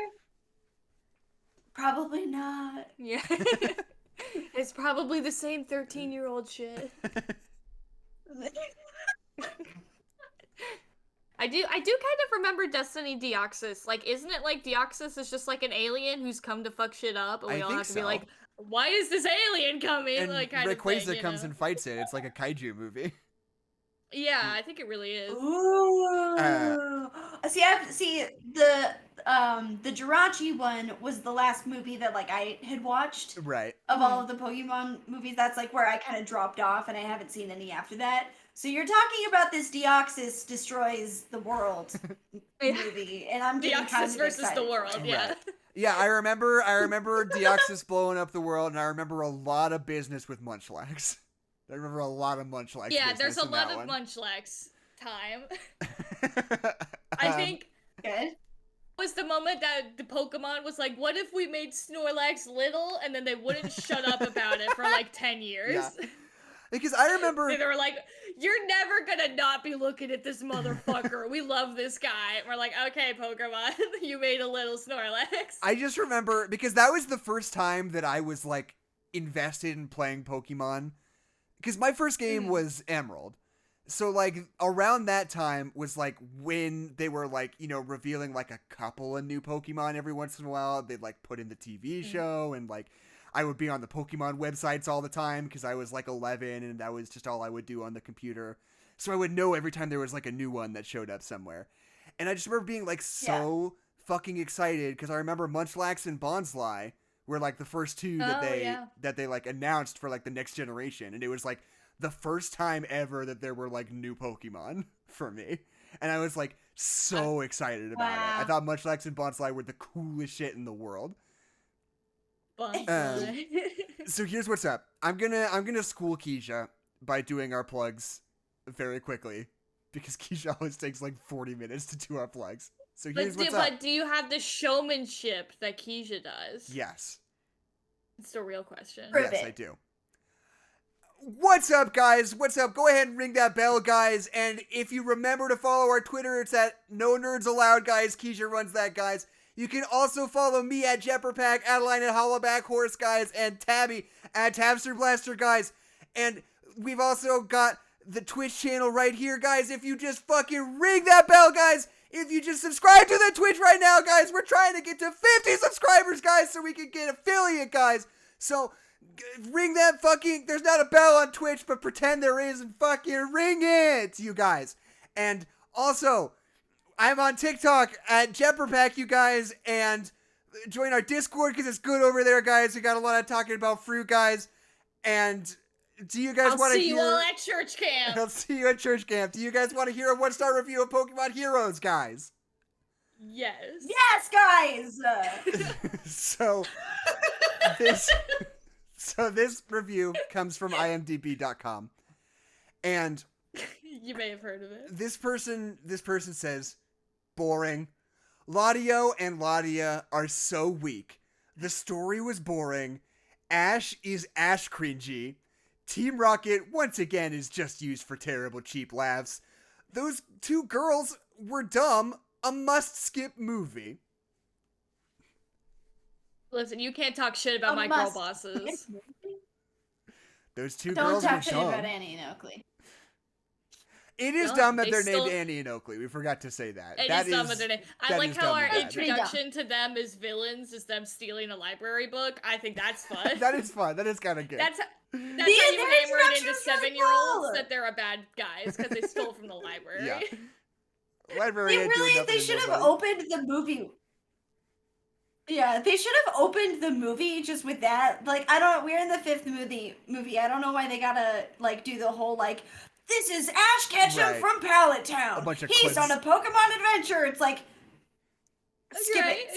Probably not. Yeah. It's probably the same 13-year-old shit. I do kind of remember Destiny Deoxys. Like, isn't it like Deoxys is just like an alien who's come to fuck shit up, and we all think have to be so. like, why is this alien coming? And like, kind Rayquaza of thing, comes you know? and fights it. It's like a kaiju movie. Yeah, I think it really is. Ooh. See the Jirachi one was the last movie that like I had watched Right. of all of the Pokemon movies. That's like where I kind of dropped off, and I haven't seen any after that. So you're talking about this Deoxys destroys the world movie, and I'm getting kind Deoxys of versus excited the world, for it. yeah. Right. Yeah, I remember Deoxys blowing up the world, and I remember a lot of business with Munchlax. I remember a lot of Munchlax. Yeah, there's a in lot that of one. Munchlax time. I I think Good. was the moment that the Pokemon was like, what if we made Snorlax little, and then they wouldn't shut up about it for like 10 years? Yeah. Because I remember They were like, you're never gonna not be looking at this motherfucker. We love this guy. And we're like, okay, Pokemon, you made a little Snorlax. I just remember because that was the first time that I was like invested in playing Pokemon. Because my first game was Emerald. So like around that time was like when they were like, you know, revealing like a couple of new Pokemon every once in a while. They'd like put in the TV show, and like I would be on the Pokemon websites all the time because I was like 11 and that was just all I would do on the computer. So I would know every time there was like a new one that showed up somewhere. And I just remember being like so fucking excited because I remember Munchlax and Bonsly were like the first two that they like announced for like the next generation, and it was like the first time ever that there were like new Pokemon for me, and I was like so excited about it. I thought Munchlax and Bonsly were the coolest shit in the world. So here's what's up. I'm gonna school Kezia by doing our plugs very quickly because Kezia always takes like 40 minutes to do our plugs. So here's what's up. But do you have the showmanship that Kezia does? Yes. It's the real question. Yes, I do. What's up, guys? What's up? Go ahead and ring that bell, guys. And if you remember to follow our Twitter, it's at No Nerds Allowed, guys. Kezia runs that, guys. You can also follow me at Jepperpack, Adeline at Hollaback Horse, guys, and Tabi at Tabster Blaster, guys. And we've also got the Twitch channel right here, guys. If you just fucking ring that bell, guys. If you just subscribe to the Twitch right now, guys, we're trying to get to 50 subscribers, guys, so we can get affiliate, guys. So, ring that fucking, there's not a bell on Twitch, but pretend there is and fucking ring it, you guys. And also, I'm on TikTok at Jepperpack, you guys, and join our Discord because it's good over there, guys. We got a lot of talking about fruit, guys. And Do you guys I'll want to see hear? you all at church camp. I'll see you at church camp. Do you guys want to hear a 1-star review of Pokemon Heroes, guys? Yes. Yes, guys. So this review comes from imdb.com, and You may have heard of it. this person says, boring. Ladio and Ladia are so weak. The story was boring. Ash is Ash cringy. Team Rocket once again is just used for terrible cheap laughs. Those two girls were dumb. A must-skip movie. Listen, you can't talk shit about my girl bosses. Those two Don't girls were talk shit dumb. about Annie and Oakley. It is Well, dumb that they they're still- named Annie and Oakley. We forgot to say that. It That is dumb with their name. I that like is how dumb our and bad. introduction to them as villains is them stealing a library book. I think that's fun. That is fun. That is kind of good. That's how you their hammer it introduction into was really 7-year-olds cool. that they're a bad guys because they stole from the library. Yeah. Library ain't doing nothing They to should have nobody. opened the movie. Yeah, they should have opened the movie just with that. Like, we're in the 5th movie. I don't know why they gotta, like, do the whole, like, this is Ash Ketchum Right. from Pallet Town. A bunch of He's clips. on a Pokemon adventure. It's like, skip Right, it.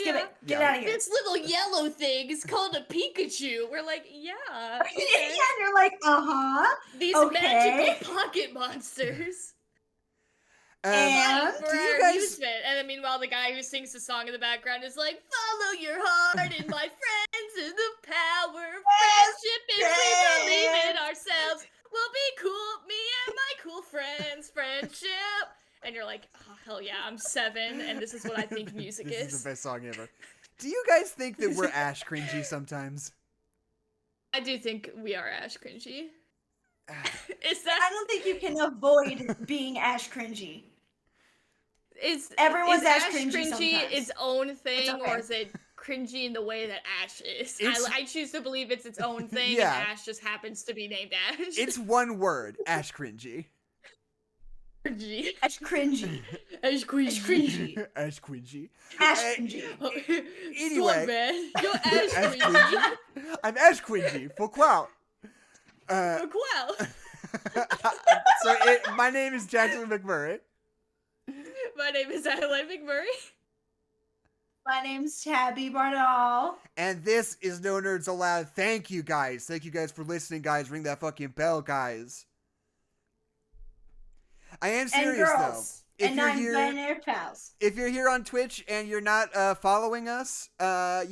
Get Yeah. out of here. This little yellow thing is called a Pikachu. We're like, yeah. Yeah, Okay. and you're like, uh-huh. These Okay. magical pocket monsters. And For do you our guys- amusement. And then meanwhile, the guy who sings the song in the background is like, follow your heart and my friends and the power of friendship. If we believe in ourselves, we'll be cool. Me and my cool friends, friendship. And you're like, oh, hell yeah, I'm 7 and this is what I think music This is. is the best song ever. Do you guys think that we're Ash cringy sometimes? I do think we are Ash cringy. Is I that don't think you can avoid being Ash cringy. is Everyone's is Ash Ash cringy cringy sometimes. its own thing, okay. or is it cringy in the way that Ash is? It's- I choose to believe it's its own thing, Yeah. and Ash just happens to be named Ash. It's one word, Ash cringy. cringy. Ash cringy. Ash cringy. Ash cringy. Ash cringy. Ash Eh, cringy. Anyway. man. You're Ash Ash cringy. cringy. I'm Ash cringy. Pourquoi? Well, My name is Jackson McMurray. my name is Adeline McMurray. My name's Tabi Bardall. And this is No Nerds Allowed. Thank you guys. Thank you guys for listening, guys. Ring that fucking bell, guys. I am And serious, girls. though. And non-binary pals. If you're here on Twitch and you're not following us, I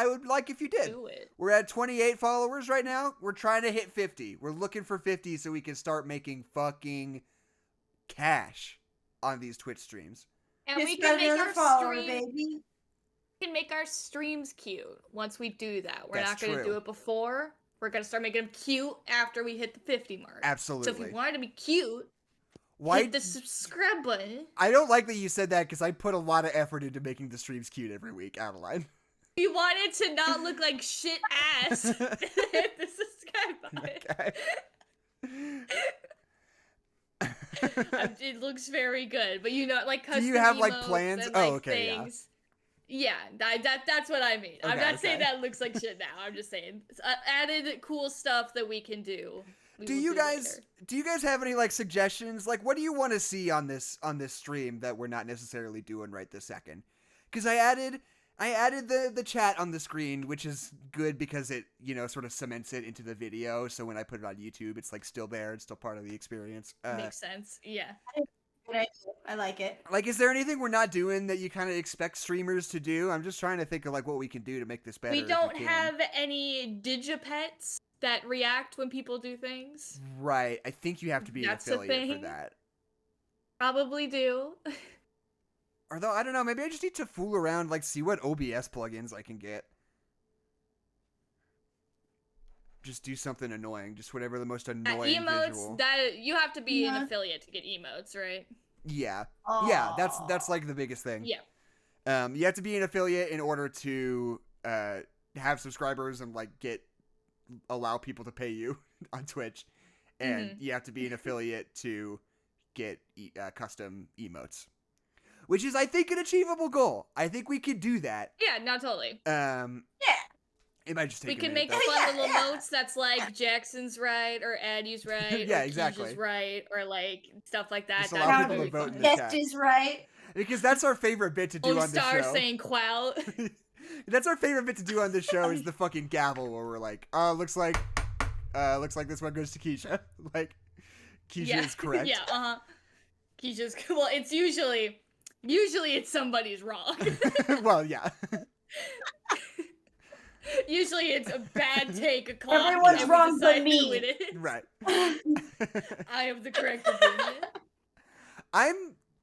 would like if you did. Do it. We're at 28 followers right now. We're trying to hit 50. We're looking for 50 so we can start making fucking cash on these Twitch streams. And Just we got can make another our follower, stream. baby. We can make our streams cute once we do that. We're That's not going to true. do it before. We're going to start making them cute after we hit the 50 mark. Absolutely. So if you wanted to be cute, Why? hit the subscribe button. I don't like that you said that because I put a lot of effort into making the streams cute every week, Adeline. If you wanted to not look like shit ass, hit the subscribe button. Okay. It looks very good, but you know, like Do custom you have, like, emotes plans? and, Oh, like, okay, yeah. things. Yeah, that's what I mean. I'm Okay, not saying okay. that looks like shit now. I'm just saying added cool stuff that we can do. we Do will you guys later. do you guys have any like suggestions? Like what do you want to see on this stream that we're not necessarily doing right this second? Cuz I added the chat on the screen, which is good because it, you know, sort of cements it into the video, so when I put it on YouTube, it's like still there, it's still part of the experience. Makes sense. Yeah. Good idea. I like it. Like is there anything we're not doing that you kind of expect streamers to do? I'm just trying to think of like what we can do to make this better. We if don't can. have any digipets that react when people do things. Right. I think you have to be That's an a affiliate for thing. that. Probably do. Although, I don't know, maybe I just need to fool around, like, see what OBS plugins I can get. Just do something annoying. Just whatever the most annoying Emotes, visual. that you have to be an Yeah. affiliate to get emotes, right? Yeah. Yeah, that's like the biggest thing. Yeah. You have to be an affiliate in order to have subscribers and, like, allow people to pay you on Twitch. And you have to be an affiliate to get custom emotes. Which is, I think, an achievable goal. I think we could do that. Yeah, no, totally. Yeah. It might just take We a can minute, make though. fun little Yeah. notes that's like Jackson's right or Addie's right Yeah, or exactly. Keisha's right or like stuff like that. Just That'd allow be people very to vote in fun. the Best chat. is right. Because that's our favorite bit to do Lone on the Star show. saying quout. That's our favorite bit to do on the show is the fucking gavel where we're like, looks like this one goes to Keisha. Like, Keisha is correct. Yeah, Keisha's, well, it's usually it's somebody's wrong. Well, yeah. Usually it's a bad take o'clock. Everyone's and we wrong but decide me. who it is. Right. I have the correct opinion. I'm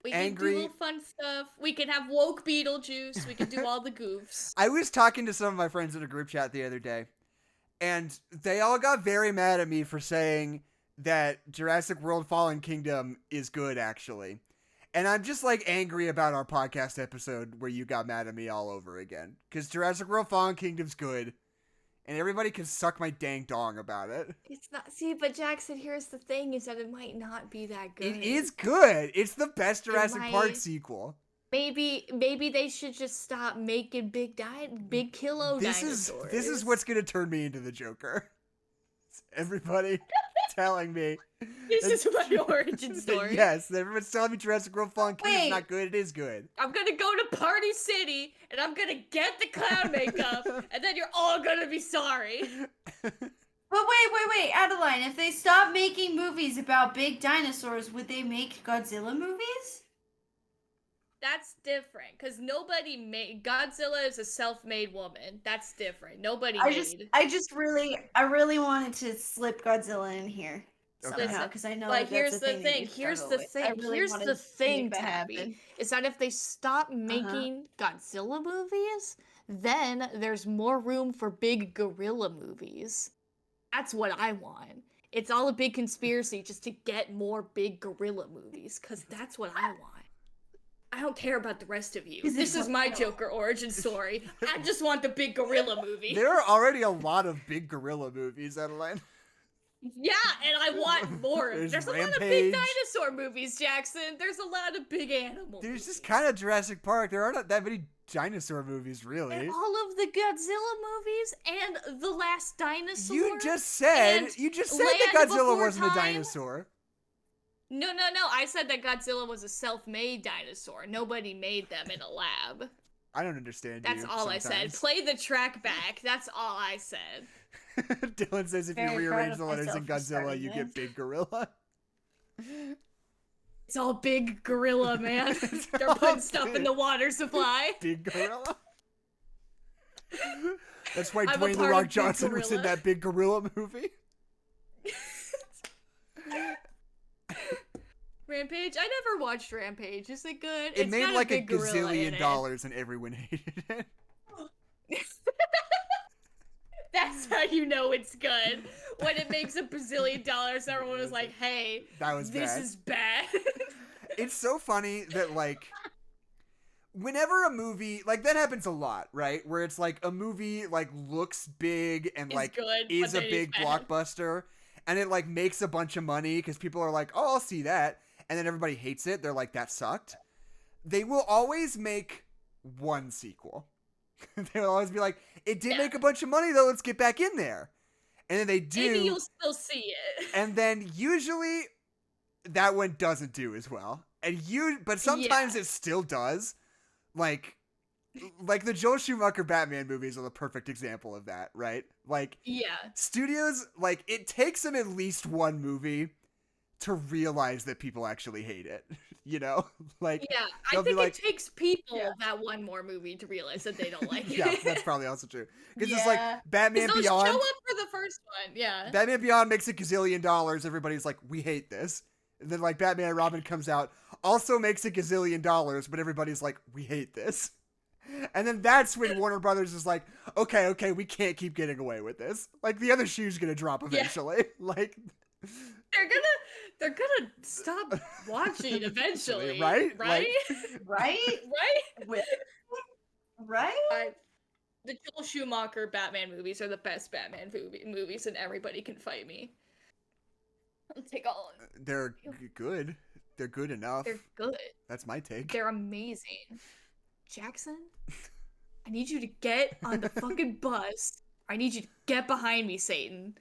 We angry. can do little fun stuff. We can have woke Beetlejuice. We can do all the goofs. I was talking to some of my friends in a group chat the other day, and they all got very mad at me for saying that Jurassic World Fallen Kingdom is good, actually. And I'm just, like, angry about our podcast episode where you got mad at me all over again. Because Jurassic World Fallen Kingdom's good, and everybody can suck my dang dong about it. It's not. See, but Jackson, here's the thing: is that it might not be that good. It is good. It's the best Jurassic might- Park sequel. Maybe they should just stop making big kilo dinosaurs. This is what's gonna turn me into the Joker. Everybody telling me. This is my origin story. Yes, everyone's telling me Jurassic World Fallen Kingdom's Wait. not good. It is good. I'm gonna go to Party City and I'm gonna get the clown makeup, and then you're all gonna be sorry. But wait, Adeline, if they stop making movies about big dinosaurs, would they make Godzilla movies? That's different, because nobody made Godzilla is a self-made woman. That's different. Nobody made. I really wanted to slip Godzilla in here Okay. somehow because I know. But that here's that's a the thing. thing. That you Here's struggle the with. thing. I really Here's wanted the to thing, make that Tabi, happen. is that if they stop making Godzilla movies, then there's more room for big gorilla movies. That's what I want. It's all a big conspiracy just to get more big gorilla movies, because that's what I want. I don't care about the rest of you. This is my Joker origin story. I just want the big gorilla movie. There are already a lot of big gorilla movies, Adeline. Yeah, and I want more. There's There's a lot of Rampage. big dinosaur movies, Jackson. There's a lot of big animals. There's just kind of Jurassic Park. There aren't that many dinosaur movies, really. And all of the Godzilla movies and The Last Dinosaur. You just said and that Land Godzilla Before wasn't a Time. dinosaur. No. I said that Godzilla was a self-made dinosaur. Nobody made them in a lab. I don't understand That's you all I said. sometimes. Play the track back. That's all I said. Dylan says if you Very proud rearrange of the letters in myself for Godzilla, starting you get this. big gorilla. It's all big gorilla, man. It's They're all putting stuff big. in the water supply. Big gorilla. That's why I'm a Dwayne The part Rock of Big Johnson was in Gorilla. that big gorilla movie. Rampage? I never watched Rampage. Is it good? It It's made got like a big gorilla in gazillion it. dollars and everyone hated it. That's how you know it's good. When it makes a bazillion dollars, everyone was like, hey, That was this bad. is bad. It's so funny that like whenever a movie like that happens a lot, right? Where it's like a movie like looks big and It's like good, is but a then it's big bad. blockbuster and it like makes a bunch of money because people are like, "Oh, I'll see that." And then everybody hates it. They're like, "That sucked." They will always make one sequel. They'll always be like, "It did Yeah. make a bunch of money though. Let's get back in there." And then they do. Maybe you'll still see it. And then usually that one doesn't do as well. But sometimes it still does. Like the Joel Schumacher Batman movies are the perfect example of that, right? Like Yeah. studios, like it takes them at least one movie to realize that people actually hate it. You know? Like Yeah. I they'll be think like- it takes people Yeah. that one more movie to realize that they don't like it. yeah, that's probably also true. Because it's like Yeah. Batman They'll Beyond. show up for the first one. Yeah. Batman Beyond makes a gazillion dollars. Everybody's like, we hate this. And then like Batman and Robin comes out, also makes a gazillion dollars, but everybody's like, we hate this. And then that's when Warner Brothers is like, okay, we can't keep getting away with this. Like the other shoe's gonna drop eventually. Like They're gonna stop watching eventually. Right? Right? Right? Right? With- right? The Joel Schumacher Batman movies are the best Batman movies, and everybody can fight me. I'll take all of them. they're good. They're good enough. They're good. That's my take. They're amazing. Jackson, I need you to get on the fucking bus I need you to get behind me, Satan.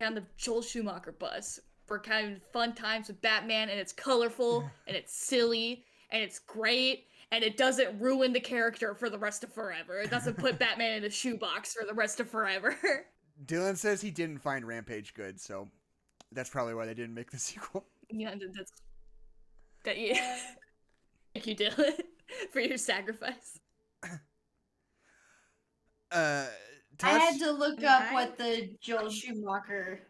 On the Joel Schumacher bus for kind of fun times with Batman, and it's colorful, and it's silly, and it's great, and it doesn't ruin the character for the rest of forever. It doesn't put Batman in a shoebox for the rest of forever. Dylan says he didn't find Rampage good, so that's probably why they didn't make the sequel. Yeah, that you. Thank you, Dylan, for your sacrifice. I had to look up what the Joel Schumacher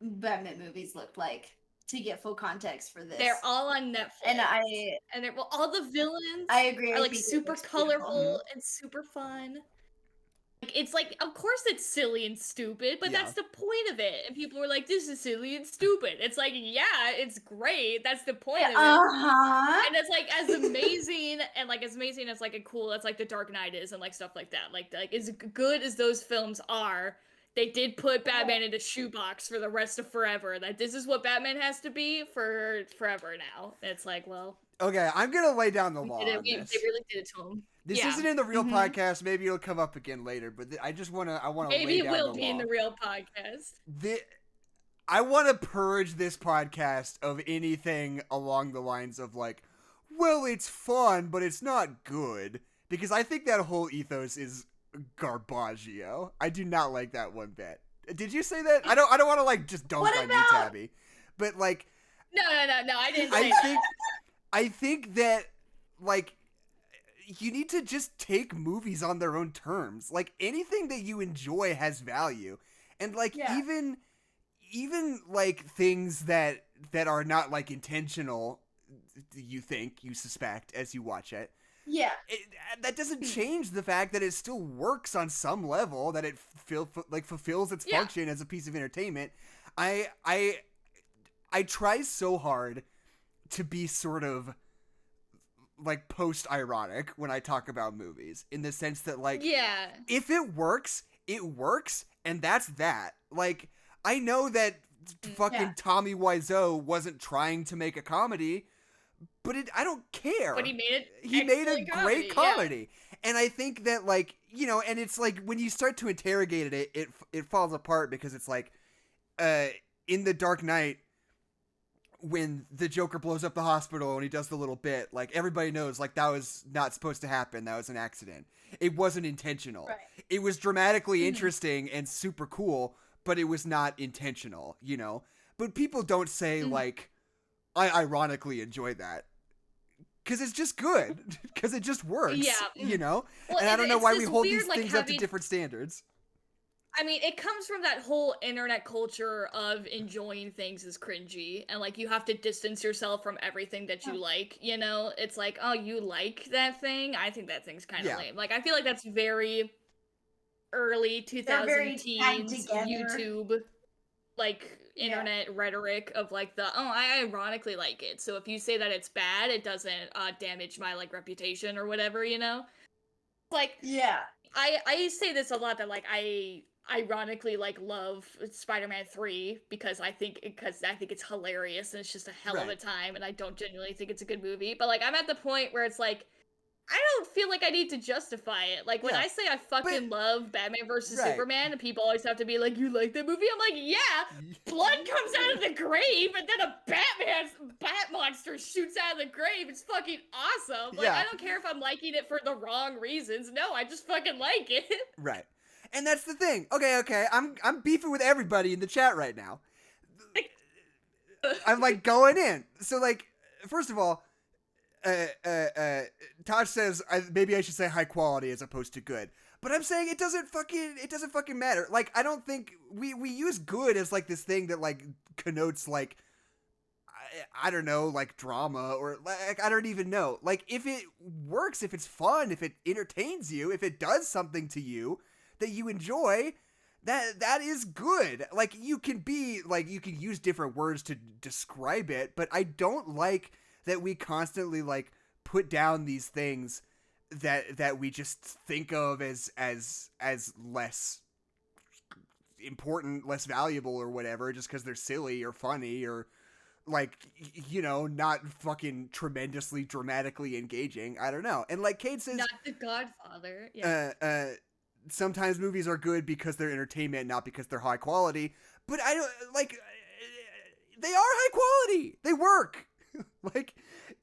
Batman movies looked like to get full context for this. They're all on Netflix, and all the villains. I agree. Are like super colorful and super fun. Like it's like, of course it's silly and stupid, but that's the point of it. And people were like, "This is silly and stupid." It's like, yeah, it's great. That's the point of it. And it's like as amazing and like as amazing as like a cool as like The Dark Knight is and like stuff like that. Like as good as those films are, they did put Batman in a shoebox for the rest of forever. That this is what Batman has to be for forever now. And it's like, well, okay, I'm gonna lay down the law on this. They really did it to him. This isn't in the real podcast. Maybe it'll come up again later. But I just want to. Maybe it will be in the real podcast. I want to purge this podcast of anything along the lines of like, well, it's fun, but it's not good, because I think that whole ethos is garbaggio. I do not like that one bit. Did you say that? I don't want to like just dunk on you, Tabi. But like, no, I didn't say that. I think that like, you need to just take movies on their own terms. Like anything that you enjoy has value, and like even like things that are not like intentional, you suspect as you watch it. Yeah, that doesn't change the fact that it still works on some level. That it fulfills its function as a piece of entertainment. I try so hard to be sort of like post-ironic when I talk about movies, in the sense that like, if it works, and that's that. Like, I know that fucking Tommy Wiseau wasn't trying to make a comedy, but I don't care. But he made it. He made a great comedy, and I think that like, you know, and it's like when you start to interrogate it falls apart, because it's like, in The Dark Knight, when the Joker blows up the hospital and he does the little bit, like everybody knows like that was not supposed to happen. That was an accident. It wasn't intentional. Right. It was dramatically interesting and super cool, but it was not intentional, you know? But people don't say like, I ironically enjoy that. Cause it's just good. Cause it just works. Yeah. You know? Well, and I don't know why we hold these things up to different standards. I mean, it comes from that whole internet culture of enjoying things as cringy, and like you have to distance yourself from everything that you like, you know? It's like, oh, you like that thing? I think that thing's kind of lame. Like, I feel like that's very early 2010s YouTube, like, internet rhetoric of like I ironically like it. So if you say that it's bad, it doesn't damage my like reputation or whatever, you know? Like, I say this a lot, that like I ironically like love Spider-Man 3 because I think it's hilarious and it's just a hell of a time, and I don't genuinely think it's a good movie. But like I'm at the point where it's like I don't feel like I need to justify it. Like when I say I fucking love Batman versus Superman, and people always have to be like, "You like that movie?" I'm like, "Yeah, blood comes out of the grave, and then a bat monster shoots out of the grave. It's fucking awesome." Like I don't care if I'm liking it for the wrong reasons. No, I just fucking like it. Right. And that's the thing. Okay. I'm beefing with everybody in the chat right now. I'm like going in. So like, first of all, Tosh says maybe I should say high quality as opposed to good. But I'm saying it doesn't fucking matter. Like I don't think we use good as like this thing that like connotes like I don't know, like drama, or like I don't even know. Like if it works, if it's fun, if it entertains you, if it does something to you that you enjoy, that is good. Like you can use different words to describe it, but I don't like that we constantly like put down these things that we just think of as less important, less valuable or whatever, just because they're silly or funny or like, you know, not fucking tremendously dramatically engaging. I don't know. And like Kate says, not The Godfather. Yeah. sometimes movies are good because they're entertainment, not because they're high quality. But I don't like. They are high quality. They work. Like,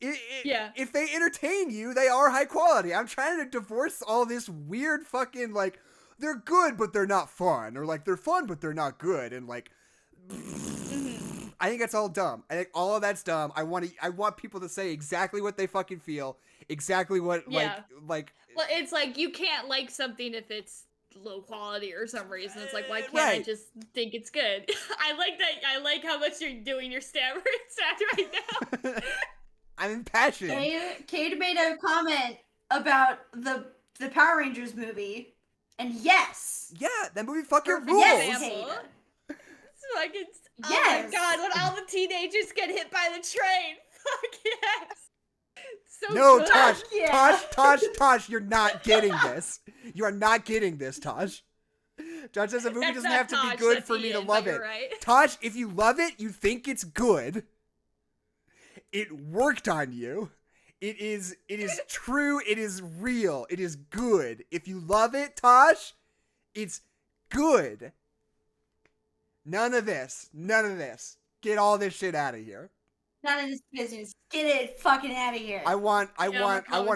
if they entertain you, they are high quality. I'm trying to divorce all this weird fucking like they're good but they're not fun, or like they're fun but they're not good, and like. I think that's all dumb. I think all of that's dumb. I want people to say exactly what they fucking feel, exactly what like. Well, it's like you can't like something if it's low quality or some reason. It's like, why can't I Right. just think it's good? I like that. I like how much you're doing your stammer sound right now. I'm impassioned. Kate made a comment about the Power Rangers movie, and yes, Yeah, that movie fucking perfect rules. example. Fucking, Yes. Oh my god, when all the teenagers get hit by the train. Fuck yes. So No, good. Tosh, Yeah. Tosh, you're not getting this. You are not getting this, Tosh. Tosh says a movie That's doesn't not have to Tosh, be good that's for me to Ian, love but it. you're right. Tosh, if you love it, you think it's good. It worked on you. It is true. It is real. It is good. If you love it, Tosh, it's good. None of this. Get all this shit out of here. None of this business. Get it fucking out of here. I want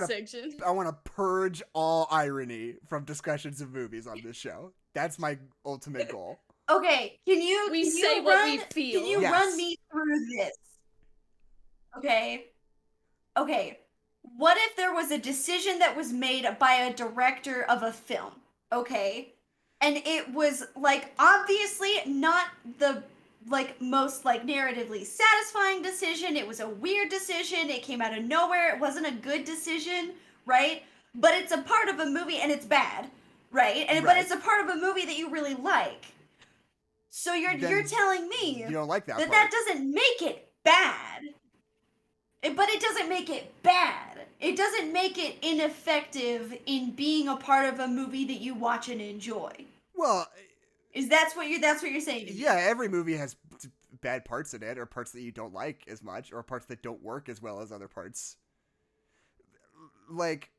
Section. to purge all irony from discussions of movies on this show. That's my ultimate goal. Okay, can you say run, what we feel. Can you Yes. run me through this? Okay. What if there was a decision that was made by a director of a film? Okay. And it was like obviously not the like most like narratively satisfying decision. It was a weird decision. It came out of nowhere. It wasn't a good decision, right? But it's a part of a movie and it's bad, right? But Right. it's a part of a movie that you really like. So you're telling me You don't like that that part. doesn't make it bad. But it doesn't make it bad. It doesn't make it ineffective in being a part of a movie that you watch and enjoy. Well, That's what you're saying to me? yeah, every movie has bad parts in it, or parts that you don't like as much, or parts that don't work as well as other parts. Like,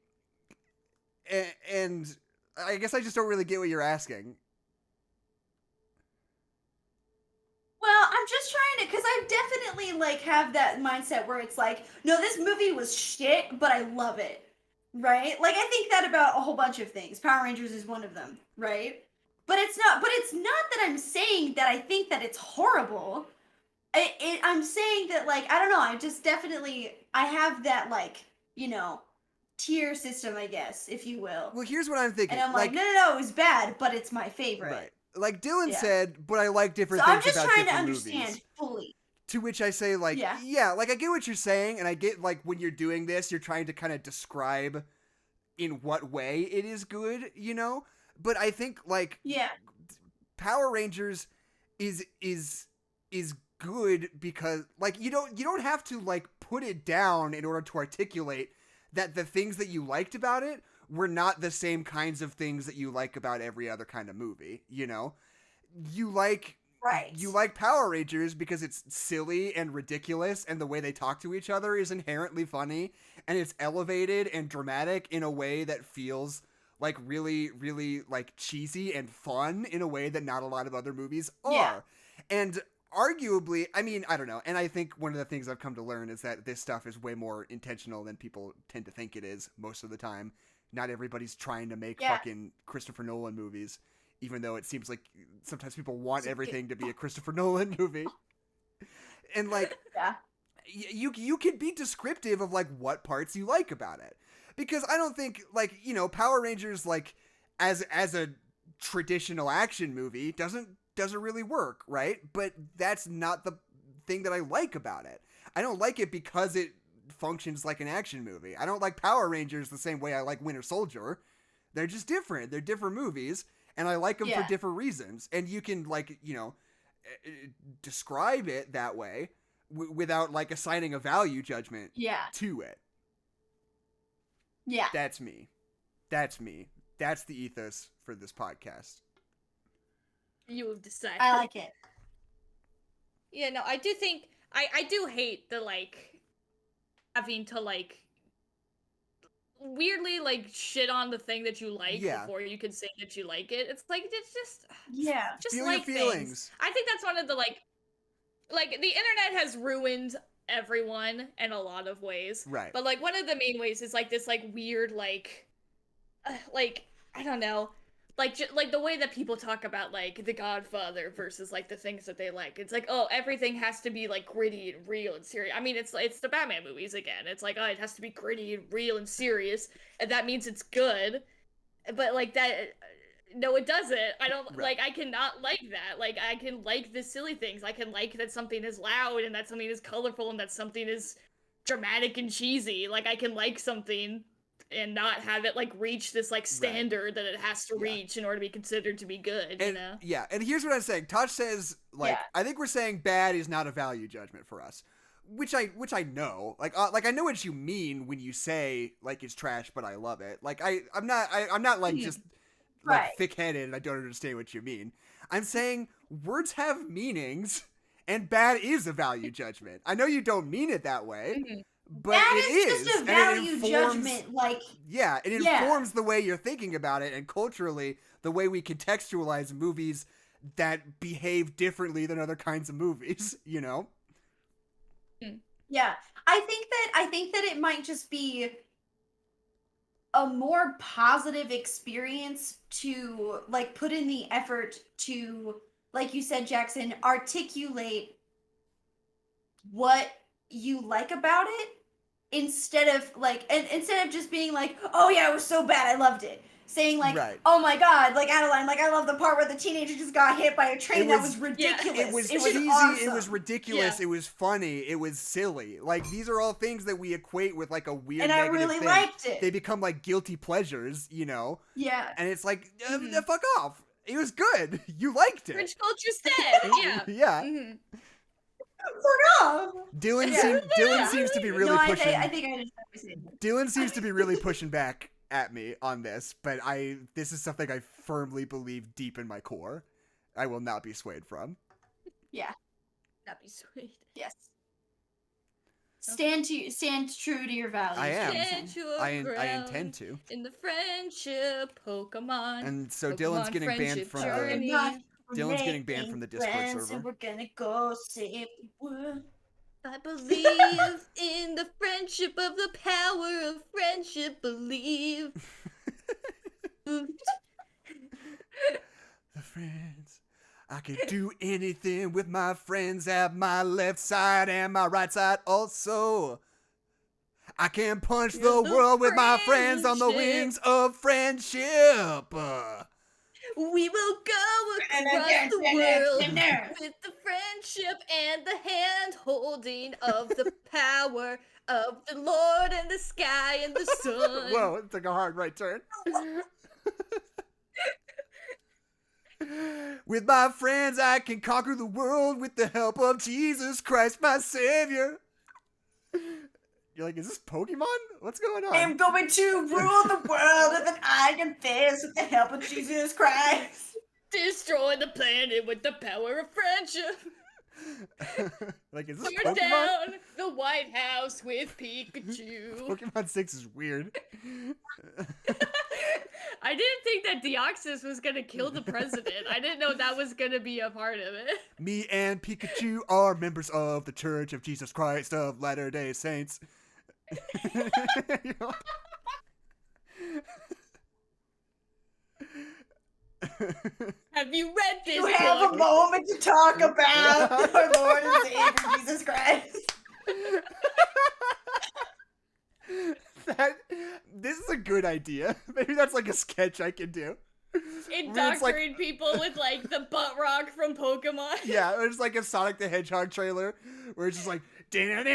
and I guess I just don't really get what you're asking. Well, I'm just trying to, because I definitely like have that mindset where it's like, no, this movie was shit, but I love it, right? Like I think that about a whole bunch of things. Power Rangers is one of them, right? But it's not that I'm saying that I think that it's horrible. I'm saying that like I don't know. I have that like tier system, I guess, if you will. Well, here's what I'm thinking. And I'm like, no, it was bad, but it's my favorite. Right. Like Dylan Yeah. said, but I like different So things I'm just about trying to different understand movies. fully. To which I say, like, yeah, like I get what you're saying, and I get like when you're doing this, you're trying to kind of describe in what way it is good, But I think like Power Rangers is good because like you don't have to like put it down in order to articulate that the things that you liked about it were not the same kinds of things that you like about every other kind of movie, You like Power Rangers because it's silly and ridiculous, and the way they talk to each other is inherently funny, and it's elevated and dramatic in a way that feels like really, really like cheesy and fun in a way that not a lot of other movies are. Yeah. And arguably, I mean, I don't know. And I think one of the things I've come to learn is that this stuff is way more intentional than people tend to think it is most of the time. Not everybody's trying to make fucking Christopher Nolan movies, even though it seems like sometimes people want everything to be a Christopher Nolan movie. And like, you can be descriptive of like what parts you like about it. Because I don't think like, Power Rangers like as a traditional action movie doesn't really work, right? But that's not the thing that I like about it. I don't like it because it functions like an action movie. I don't like Power Rangers the same way I like Winter Soldier. They're just different. They're different movies, and I like them for different reasons. And you can like, describe it that way without like assigning a value judgment to it. Yeah. That's me. That's the ethos for this podcast. You have decided. I like it. Yeah, no, I do think I do hate the like having to like weirdly like shit on the thing that you like Yeah. before you can say that you like it. It's like it's Yeah. just Feel like your things. feelings. I think that's one of the like the internet has ruined everyone in a lot of ways. Right. But like one of the main ways is like this like weird like I don't know. Like the way that people talk about like The Godfather versus like the things that they like. It's like, oh, everything has to be like gritty and real and serious. I mean, it's the Batman movies again. It's like, oh, it has to be gritty and real and serious, and that means it's good. But like that, no, it doesn't. I don't Right. like. I cannot like that. Like I can like the silly things. I can like that something is loud and that something is colorful and that something is dramatic and cheesy. Like I can like something and not have it like reach this like standard that it has to reach in order to be considered to be good, you know? Yeah, and here's what I'm saying. Tosh says, like, Yeah. I think we're saying bad is not a value judgment for us. Which I know. Like I know what you mean when you say like it's trash but I love it. Like I'm not like just like Right. thick-headed and I don't understand what you mean. I'm saying words have meanings and bad is a value judgment. I know you don't mean it that way. Mhm. But That it is just a and it value informs- judgment, like Yeah, it Yeah. informs the way you're thinking about it, and culturally, the way we contextualize movies that behave differently than other kinds of movies, you know? yeah. I think that it might just be a more positive experience to like put in the effort to, like you said, Jackson, articulate what you like about it instead of like and instead of just being like, oh yeah, it was so bad, I loved it. Saying like, Right. oh my god, like Adeline, like I love the part where the teenager just got hit by a train. That was ridiculous. It was cheesy, awesome. it was ridiculous, Yeah. it was funny, it was silly. Like, these are all things that we equate with, like, a weird and I negative really thing. liked it. They become, like, guilty pleasures, you know? Yeah. And it's like, Mhm. fuck off. It was good. You liked it. Fringe culture said, yeah. Yeah. Mhm. Fuck off. Dylan, Yeah. Dylan seems to be really no, pushing. I think I understand what you're saying. Dylan seems to be really pushing back at me on this, but this is something I firmly believe deep in my core. I will not be swayed from. Yeah. That'd be sweet. Yes. Stand true to your values. I am. Stand your I ground intend to. in the friendship Pokemon. And so Pokemon Dylan's getting banned friendship from journey. the Dylan's getting banned from the Discord friends, server. And we're gonna go save the world. I believe in the friendship of the power of friendship. Believe. The friends. I can do anything with my friends at my left side and my right side also. I can punch the The world with my friends on the friendship. wings of friendship. We will go across the world with the friendship and the hand holding of the power of the Lord and the sky and the sun. Whoa, it took a hard right turn. With my friends, I can conquer the world with the help of Jesus Christ, my Savior. You're like, is this Pokemon? What's going on? I'm going to rule the world with an iron fist with the help of Jesus Christ. Destroy the planet with the power of friendship. Like, is this Tear Pokemon? down the White House with Pikachu. Pokemon 6 is weird. I didn't think that Deoxys was gonna kill the president. I didn't know that was gonna be a part of it. Me and Pikachu are members of the Church of Jesus Christ of Latter-day Saints. You know? Have you read this You have a book? moment to talk about our Lord and Savior Jesus Christ. This is a good idea. Maybe that's like a sketch I can do. Indoctrinate people with like the butt rock from Pokemon. Yeah, there's like a Sonic the Hedgehog trailer where it's just like and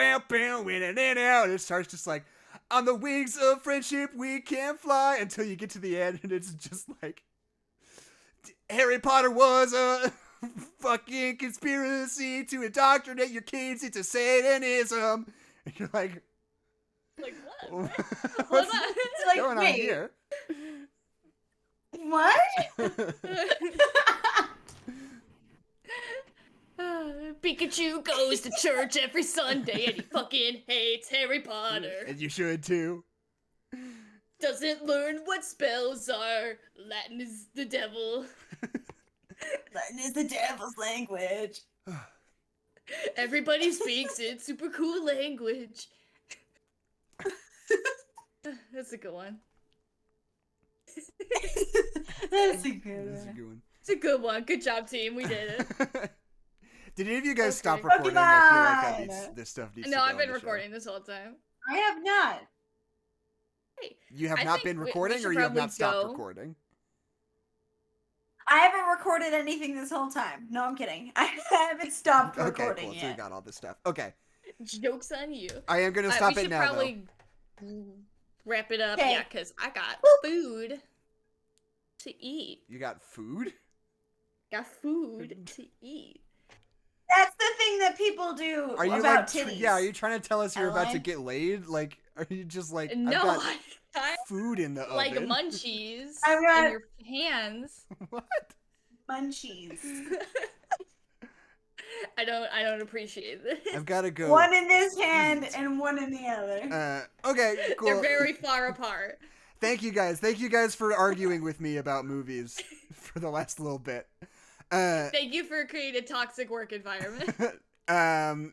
it starts just like, on the wings of friendship we can fly, until you get to the end and it's just like, Harry Potter was a fucking conspiracy to indoctrinate your kids into Satanism. And you're like, Like what? what's on. It's like, going on wait, here? what? Pikachu goes to church every Sunday and he fucking hates Harry Potter. And you should too. doesn't learn what spells are. Latin is the devil. Latin is the devil's language. Everybody speaks it. Super cool language. That's a good one. That's a good That's a one. good one. It's a good one. Good job, team. We did it. Did any of you guys Okay. stop recording? I feel like Pokemon! this stuff needs No, to go I've on been the show. recording this whole time. I have not. You have I not think been we recording, should or you have probably not stopped go. recording? I haven't recorded anything this whole time. No, I'm kidding. I haven't stopped Okay, recording cool. yet. So you got all this stuff. Okay, Joke's on you. I am gonna We stop it should now, probably wrap it up. Okay. Yeah, because I got food to eat. though. You got food? Got food to eat. That's the thing that people do Are you about like? titties. Yeah, are you trying to tell us you're about to Adeline? get laid? Like, are you just like? I've No, got I food in the like oven. munchies I've got- in your hands. What? Munchies. I don't appreciate this. I've got to go. One in this hand and one in the other. Okay, cool. They're very far apart. Thank you guys. Thank you guys for arguing with me about movies for the last little bit. Thank you for creating a toxic work environment. And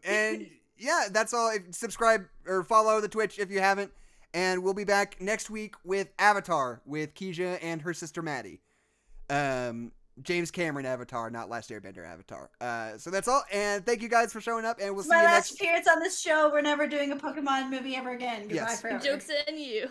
yeah, that's all. Subscribe or follow the Twitch if you haven't. And we'll be back next week with Avatar with Kezia and her sister Maddie. James Cameron Avatar, not Last Airbender Avatar. So that's all. And thank you guys for showing up. And we'll see My you last next. appearance on this show. We're never doing a Pokemon movie ever again. Goodbye Yes. forever. Joke's on you.